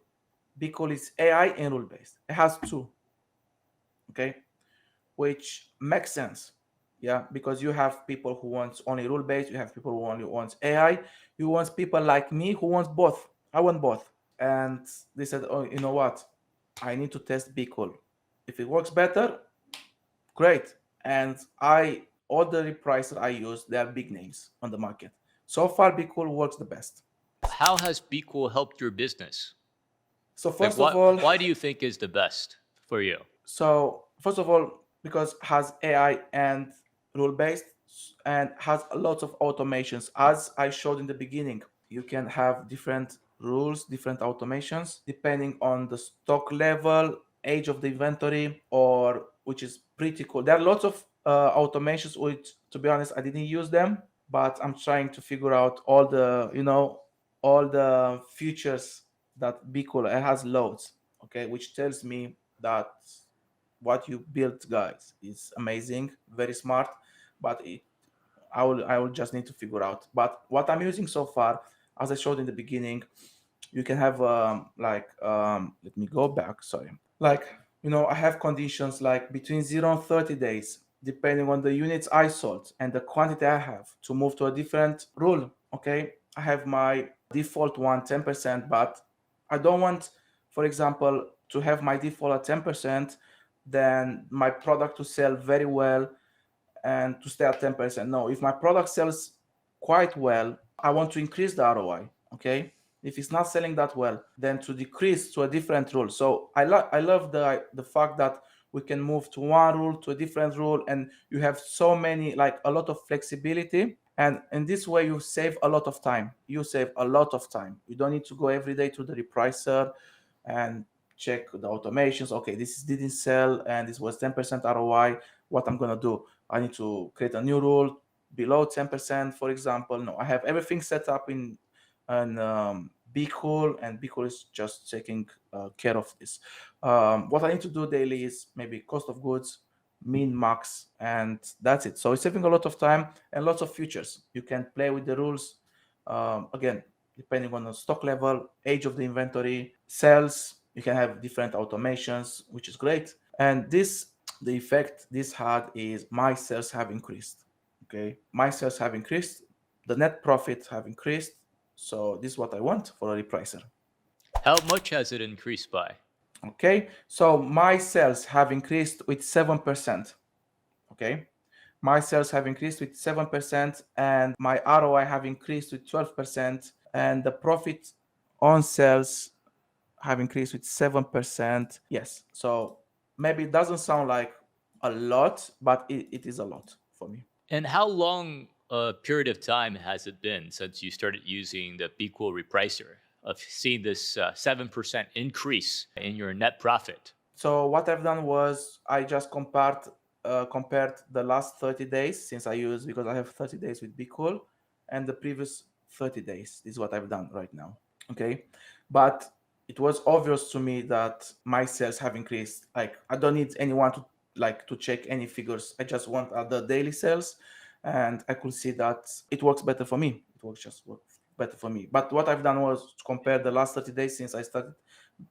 BQool is AI and rule-based. It has two, okay, which makes sense, yeah, because you have people who want only rule-based, you have people who only want AI, you want people like me who wants both. I want both, and they said, oh, you know what? I need to test BQool. If it works better, great. And all the repricers I use, they are big names on the market. So far, BQool works the best. How has BQool helped your business? So first of all, why do you think is the best for you? So first of all, because it has AI and rule-based and has a lot of automations. As I showed in the beginning, you can have different rules, different automations, depending on the stock level, age of the inventory, or which is pretty cool. There are lots of automations which, to be honest, I didn't use them, but I'm trying to figure out all the, all the features that BQool has loads, okay, which tells me that what you built, guys, is amazing, very smart, but I will just need to figure out. But what I'm using so far, as I showed in the beginning, you can have let me go back, sorry. Like, I have conditions like between 0 and 30 days, depending on the units I sold and the quantity I have to move to a different rule. Okay, I have my default one 10%, but I don't want, for example, to have my default at 10%, then my product to sell very well and to stay at 10%. No, if my product sells quite well, I want to increase the ROI. Okay. If it's not selling that well, then to decrease to a different rule. So I love the fact that we can move to one rule to a different rule, and you have so many, like, a lot of flexibility. And in this way, you save a lot of time. You save a lot of time. You don't need to go every day to the repricer and check the automations. Okay, this didn't sell and this was 10% ROI. What I'm gonna do? I need to create a new rule below 10%, for example. No, I have everything set up in BQool, and BQool is just taking care of this. What I need to do daily is maybe cost of goods, min, max, and that's it. So it's saving a lot of time and lots of features. You can play with the rules. Again, depending on the stock level, age of the inventory, sales, you can have different automations, which is great. And the effect this had is my sales have increased. Okay, my sales have increased, the net profit have increased. So this is what I want for a repricer. How much has it increased by? Okay, so my sales have increased with 7%. Okay, my sales have increased with 7%, and my ROI have increased with 12%, and the profit on sales have increased with 7%. Yes, so maybe it doesn't sound like a lot, but it is a lot for me. And how long a period of time has it been since you started using the BQool repricer of seeing this 7% increase in your net profit? So what I've done was I just compared the last 30 days, since I use, because I have 30 days with BQool, and the previous 30 days. This is what I've done right now. Okay, but it was obvious to me that my sales have increased. Like, I don't need anyone to check any figures. I just want the daily sales, and I could see that it works better for me. It works just better for me. But what I've done was to compare the last 30 days since I started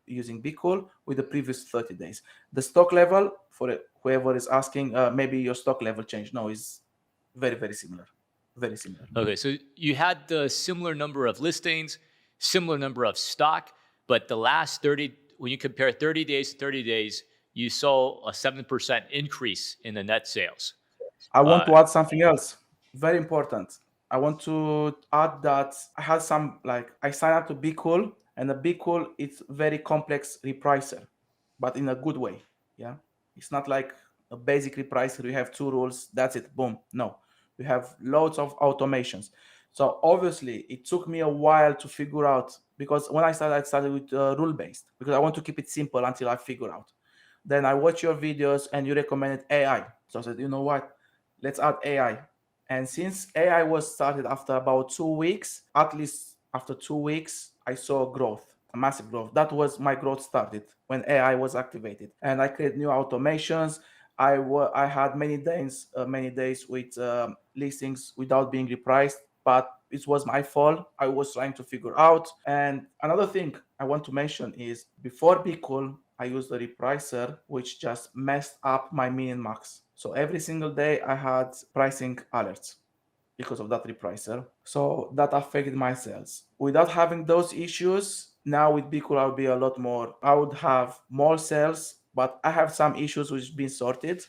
using BQool with the previous 30 days. The stock level, for whoever is asking, maybe your stock level changed. No, is very, very similar. Very similar. Okay, so you had the similar number of listings, similar number of stock, but the last 30, when you compare 30 days to 30 days, you saw a 7% increase in the net sales. I want to add something else. Very important. I want to add that I had some, like, I signed up to BQool, and the BQool, it's very complex repricer, but in a good way. Yeah. It's not like a basic repricer. You have two rules. That's it. Boom. No, we have loads of automations. So obviously it took me a while to figure out, because when I started with rule based, because I want to keep it simple until I figure out. Then I watch your videos and you recommended AI. So I said, you know what? Let's add AI. And since AI was started after about 2 weeks, at least after 2 weeks, I saw growth, a massive growth. That was my growth started when AI was activated. And I created new automations. I had many days with listings without being repriced, but it was my fault. I was trying to figure out. And another thing I want to mention is, before BQool, I used the repricer, which just messed up my min and max. So every single day I had pricing alerts because of that repricer. So that affected my sales. Without having those issues, now with BQool, I would be a lot more, I would have more sales, but I have some issues which been sorted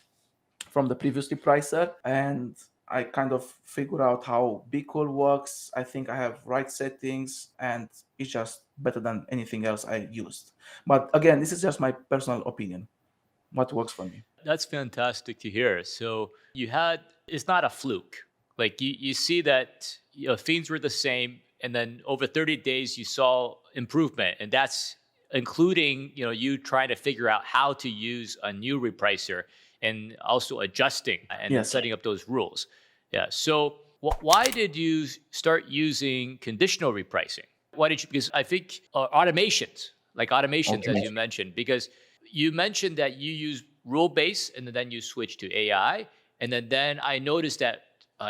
from the previous repricer, and I kind of figure out how BQool works. I think I have right settings, and it's just better than anything else I used. But again, this is just my personal opinion. What works for me. That's fantastic to hear. So it's not a fluke. Like you see that things were the same, and then over 30 days you saw improvement, and that's including you trying to figure out how to use a new repricer and also adjusting and then Yes. setting up those rules. Yeah. So why did you start using conditional repricing? Why did you? Because I think automations, like automations, as Okay. you mentioned, because you mentioned that you use rule base and then you switch to AI, and then I noticed that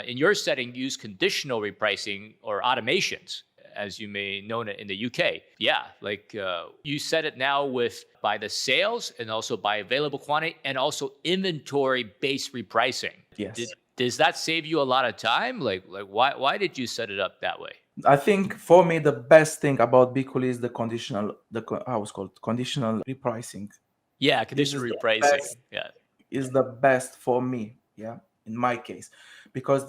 in your setting you use conditional repricing or automations, as you may know it in the UK. Yeah, like you set it now with by the sales and also by available quantity and also inventory based repricing. Yes. Does that save you a lot of time? Like why did you set it up that way? I think for me the best thing about BQool is the conditional, how it's called, conditional repricing. Yeah, This is conditional the repricing. best, Yeah. is the best for me. Yeah, in my case, because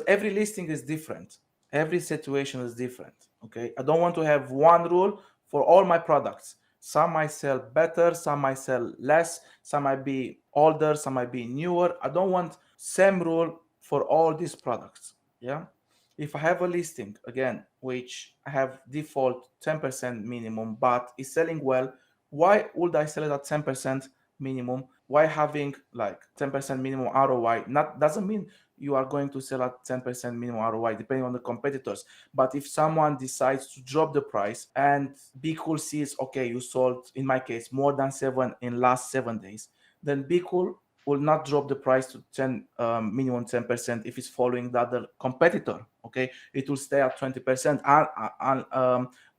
every listing is different, every situation is different. Okay, I don't want to have one rule for all my products. Some might sell better, some might sell less, some might be older, some might be newer. I don't want same rule for all these products. Yeah, if I have a listing again which I have default 10% minimum but is selling well, why would I sell it at 10% minimum? Why having like 10% minimum ROI? Not doesn't mean you are going to sell at 10% minimum ROI depending on the competitors. But if someone decides to drop the price and BQool sees, okay, you sold in my case more than 7 in last 7 days, then BQool will not drop the price to 10 minimum 10% if it's following the other competitor. Okay, it will stay at 20%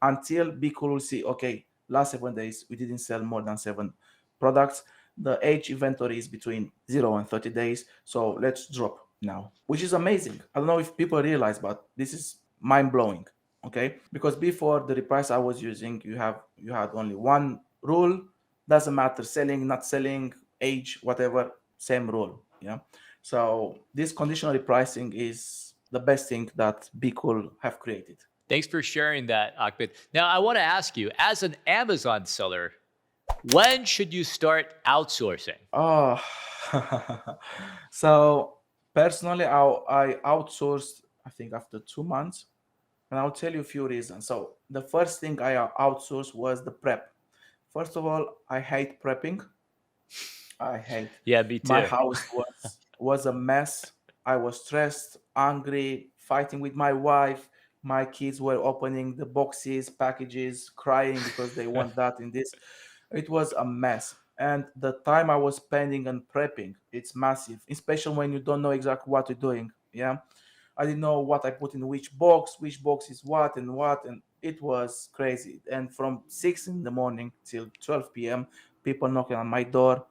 until BQool will see, okay, last 7 days we didn't sell more than 7 products. The age inventory is between 0 and 30 days, so let's drop now, which is amazing. I don't know if people realize, but this is mind-blowing. Okay, because before the reprice I was using, you had only one rule, doesn't matter selling, not selling, age, whatever, same rule. Yeah, so this conditional repricing is the best thing that BQool have created. Thanks for sharing that, Ahmed. Now, I want to ask you, as an Amazon seller, when should you start outsourcing? Oh, so personally, I outsourced, I think, after 2 months, and I'll tell you a few reasons. So the first thing I outsourced was the prep. First of all, I hate prepping. I hate. Yeah, me My too. house was a mess. I was stressed, angry, fighting with my wife. My kids were opening the boxes, packages, crying because they want that in this. It was a mess. And the time I was spending on prepping, it's massive, especially when you don't know exactly what you're doing. Yeah. I didn't know what I put in which box is what, and it was crazy. And from 6 in the morning till 12 p.m., people knocking on my door,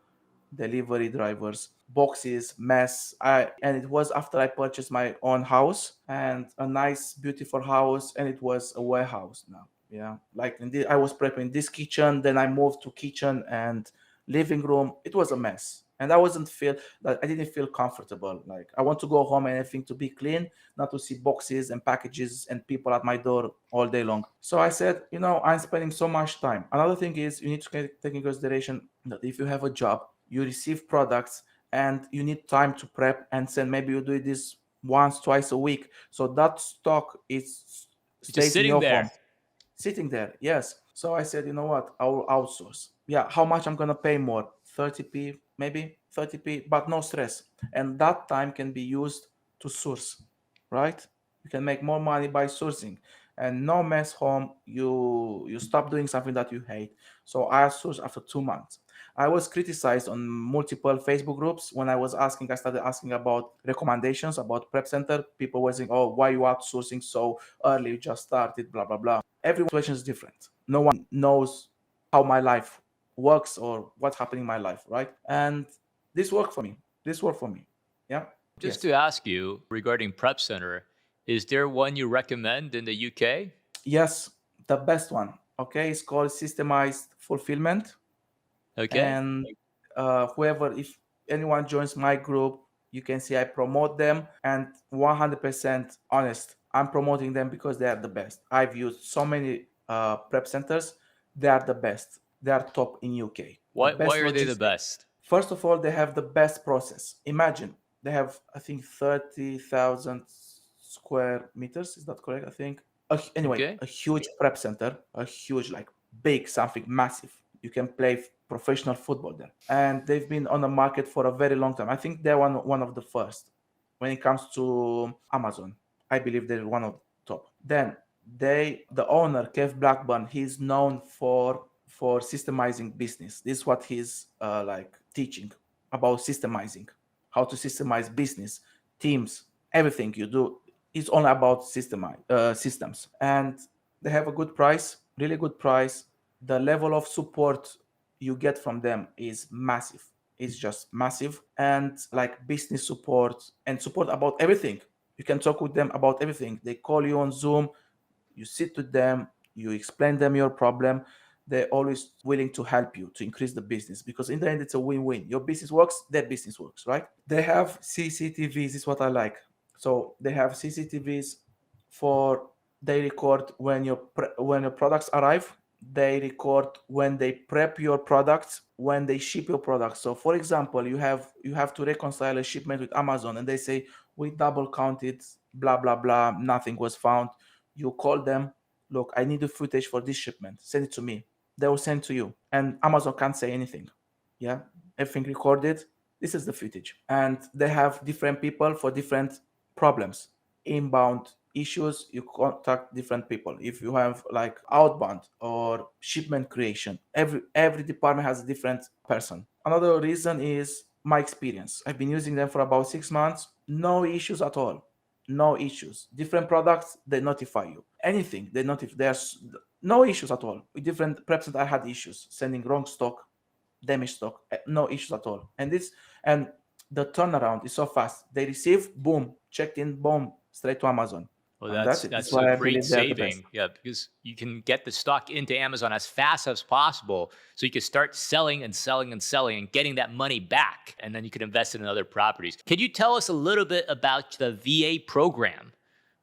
delivery drivers, boxes, mess. And it was after I purchased my own house, and a nice, beautiful house, and it was a warehouse now. Yeah, like I was prepping this kitchen, then I moved to kitchen and living room. It was a mess, and I didn't feel comfortable. Like I want to go home and everything to be clean, not to see boxes and packages and people at my door all day long. So I said, I'm spending so much time. Another thing is you need to take into consideration that if you have a job, you receive products and you need time to prep and send. Maybe you do this once, twice a week. So that stock is It's just stays in sitting your home, there. sitting there. Yes. So I said, you know what? I will outsource. Yeah. How much I'm gonna pay more? 30p, maybe 30p, but no stress. And that time can be used to source, right? You can make more money by sourcing, and no mess home. You stop doing something that you hate. So I sourced after 2 months. I was criticized on multiple Facebook groups when I started asking about recommendations about Prep Center. People were saying, oh, why you outsourcing so early? You just started, blah, blah, blah. Everyone's situation is different. No one knows how my life works or what's happening in my life, right? And this worked for me. This worked for me. Yeah. Just Yes. to ask you regarding Prep Center, is there one you recommend in the UK? Yes. The best one. Okay. It's called Systemized Fulfillment. Okay. And if anyone joins my group, you can see I promote them, and 100% honest, I'm promoting them because they are the best. I've used so many prep centers. They are the best. They are top in UK, the Why best are they the logistics. best? First of all, they have the best process. Imagine they have, I think, 30,000 square meters. Is that correct? I think. Anyway, Okay. a huge prep center, a huge, like big, something massive. You can play professional football there, and they've been on the market for a very long time. I think they're one of the first when it comes to Amazon. I believe they're one of the top. Then The owner, Kev Blackburn, he's known for systemizing business. This is what he's like teaching about systemizing, how to systemize business, teams, everything you do. It's only about systems, and they have a good price, really good price. The level of support you get from them is massive. It's just massive, and like business support and support about everything. You can talk with them about everything. They call you on Zoom, you sit with them, you explain them your problem. They're always willing to help you to increase the business, because in the end it's a win-win. Your business works, their business works, right? They have CCTVs. This is what I like. So they have CCTVs for, they record when your products arrive. They record when they prep your products, when they ship your products. So for example, you have to reconcile a shipment with Amazon, and they say we double counted, blah blah blah, nothing was found. You call them, look, I need the footage for this shipment, send it to me. They will send to you, and Amazon can't say anything. Yeah, everything recorded. This is the footage, and they have different people for different problems. Inbound issues, you contact different people. If you have like outbound or shipment creation, every department has a different person. Another reason is my experience. I've been using them for about 6 months. No issues at all. No issues. Different products, they notify you. Anything, they notify. There's no issues at all. With different preps that I had issues, sending wrong stock, damaged stock, no issues at all. And the turnaround is so fast. They receive, boom, checked in, boom, straight to Amazon. Well, And that's it. that's why a I great believe they're the best. saving. Yeah, because you can get the stock into Amazon as fast as possible, so you can start selling and selling and selling and getting that money back, and then you can invest it in other properties. Can you tell us a little bit about the VA program?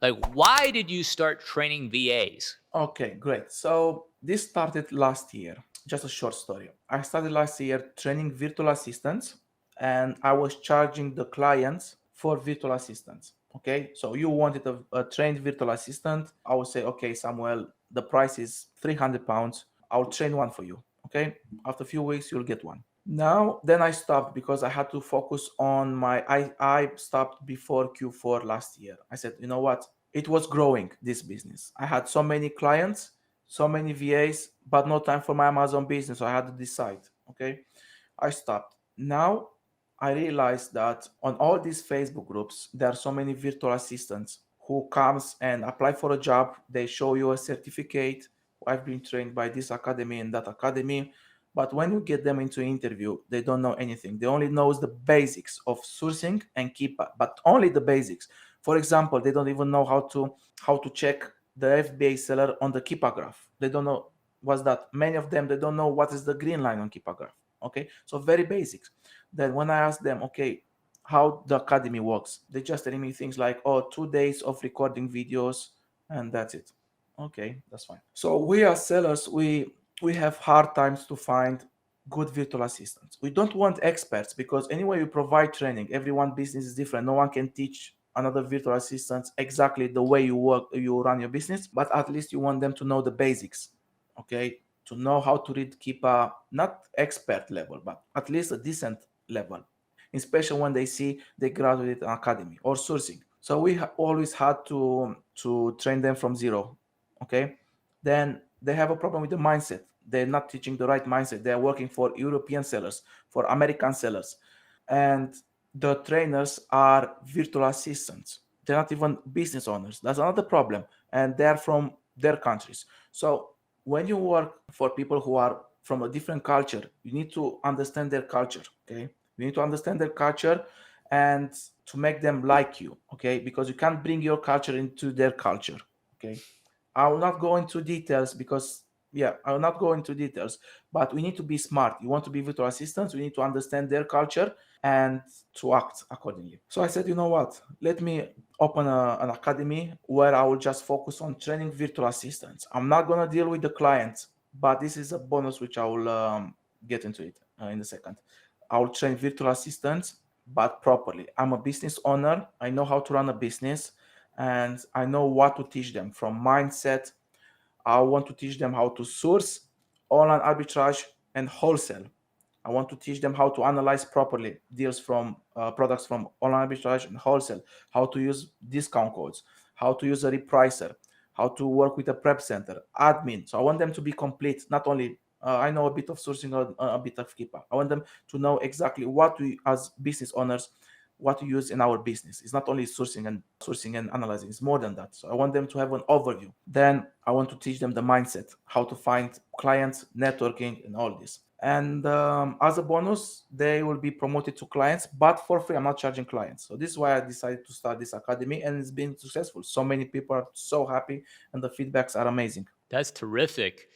Like, why did you start training VAs? Okay, great. So this started last year. Just a short story. I started last year training virtual assistants, and I was charging the clients for virtual assistants. Okay, so you wanted a trained virtual assistant. I would say, okay, Samuel, the price is £300. I'll train one for you. Okay, after a few weeks, you'll get one. Now, then I stopped because I had to focus on I stopped before Q4 last year. I said, you know what? It was growing, this business. I had so many clients, so many VAs, but no time for my Amazon business. So I had to decide. Okay, I stopped. Now I realized that on all these Facebook groups, there are so many virtual assistants who comes and apply for a job. They show you a certificate. I've been trained by this academy and that academy. But when you get them into interview, they don't know anything. They only knows the basics of sourcing and keeper, but only the basics. For example, they don't even know how to check the FBA seller on the keeper graph. They don't know what's that. Many of them, they don't know what is the green line on keeper graph. Okay, so very basics. Then when I ask them, okay, how the academy works, they just telling me things like, oh, 2 days of recording videos, and that's it. Okay, that's fine. So we as sellers, we have hard times to find good virtual assistants. We don't want experts, because anyway, you provide training. Everyone business is different. No one can teach another virtual assistant exactly the way you run your business, but at least you want them to know the basics. Okay, to know how to read, keep a not expert level, but at least a decent level, especially when they see they graduated an academy or sourcing. So we always had to train them from zero. Okay, then they have a problem with the mindset. They're not teaching the right mindset. They're working for European sellers, for American sellers, and the trainers are virtual assistants. They're not even business owners. That's another problem, and they're from their countries. So when you work for people who are from a different culture, you need to understand their culture. Okay, you need to understand their culture and to make them like you. Okay, because you can't bring your culture into their culture. Okay, I will not go into details because, yeah, I will not go into details, but we need to be smart. You want to be virtual assistants, we need to understand their culture and to act accordingly. So I said, you know what? Let me open an academy where I will just focus on training virtual assistants. I'm not going to deal with the clients, but this is a bonus which I will get into it in a second. I will train virtual assistants, but properly. I'm a business owner. I know how to run a business, and I know what to teach them from mindset. I want to teach them how to source, online arbitrage, and wholesale. I want to teach them how to analyze properly deals from products from online arbitrage and wholesale, how to use discount codes, how to use a repricer, how to work with a prep center, admin. So I want them to be complete, not only I know a bit of sourcing or a bit of Keepa. I want them to know exactly what we as business owners, what we use in our business. It's not only sourcing and analyzing, it's more than that. So I want them to have an overview. Then I want to teach them the mindset, how to find clients, networking, and all this. And as a bonus, they will be promoted to clients, but for free. I'm not charging clients. So this is why I decided to start this academy, and it's been successful. So many people are so happy, and the feedbacks are amazing. That's terrific.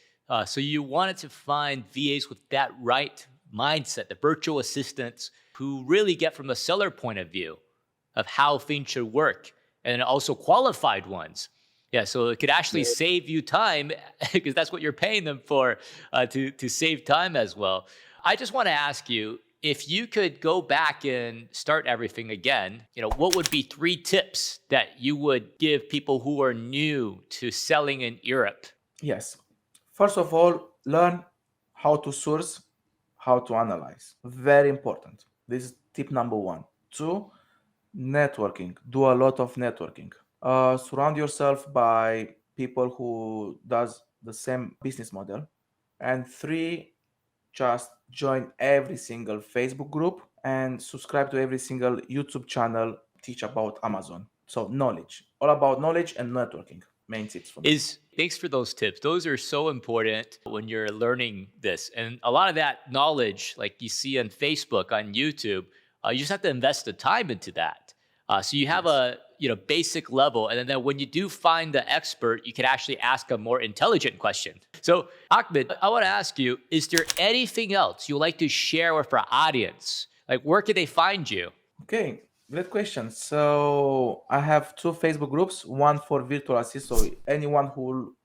So you wanted to find VAs with that right mindset, the virtual assistants who really get from a seller point of view of how things should work, and also qualified ones. Yeah, so it could actually save you time because that's what you're paying them for, to save time as well. I just want to ask you, if you could go back and start everything again, what would be 3 tips that you would give people who are new to selling in Europe? Yes. First of all, learn how to source, how to analyze. Very important. This is tip number 1. 2, networking. Do a lot of networking. Surround yourself by people who does the same business model. And 3, just join every single Facebook group and subscribe to every single YouTube channel teach about Amazon. So knowledge, all about knowledge and networking. Main tips for me. Thanks for those tips. Those are so important when you're learning this. And a lot of that knowledge, like you see on Facebook, on YouTube, you just have to invest the time into that. So you have a basic level, and then when you do find the expert, you can actually ask a more intelligent question. So Ahmed, I want to ask you, is there anything else you'd like to share with our audience? Like, where can they find you? Okay, great question. So I have 2 Facebook groups, one for virtual assistants. So anyone who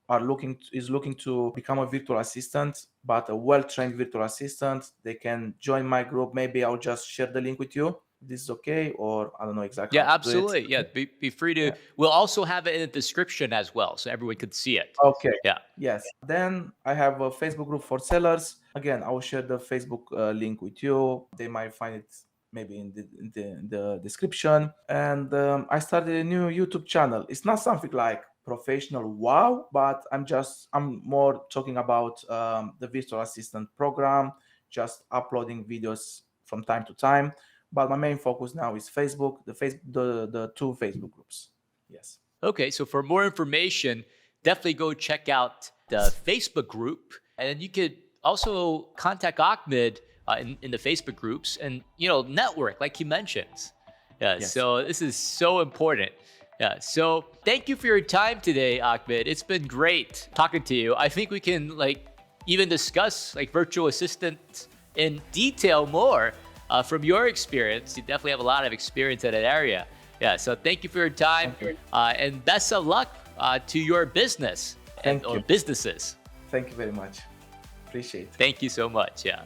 is looking to become a virtual assistant, but a well-trained virtual assistant, they can join my group. Maybe I'll just share the link with you. This is okay, or I don't know exactly Yeah, how to do it. absolutely. Yeah, be free to. Yeah. We'll also have it in the description as well, so everyone could see it. Okay. Yeah. Yes. Then I have a Facebook group for sellers. Again, I will share the Facebook link with you. They might find it maybe in the description. And I started a new YouTube channel. It's not something like professional wow, but I'm more talking about the virtual assistant program, just uploading videos from time to time. But my main focus now is Facebook, the 2 Facebook groups. Yes. Okay, so for more information, definitely go check out the Facebook group, and you could also contact Ahmed in the Facebook groups, and network like he mentions. Yeah, Yes. so this is so important. Yeah, so thank you for your time today, Ahmed. It's been great talking to you. I think we can even discuss virtual assistants in detail more from your experience. You definitely have a lot of experience in that area. Yeah, so thank you for your time, and best of luck to your business Thank or you. businesses. Thank you very much. Appreciate it. Thank you so much. Yeah.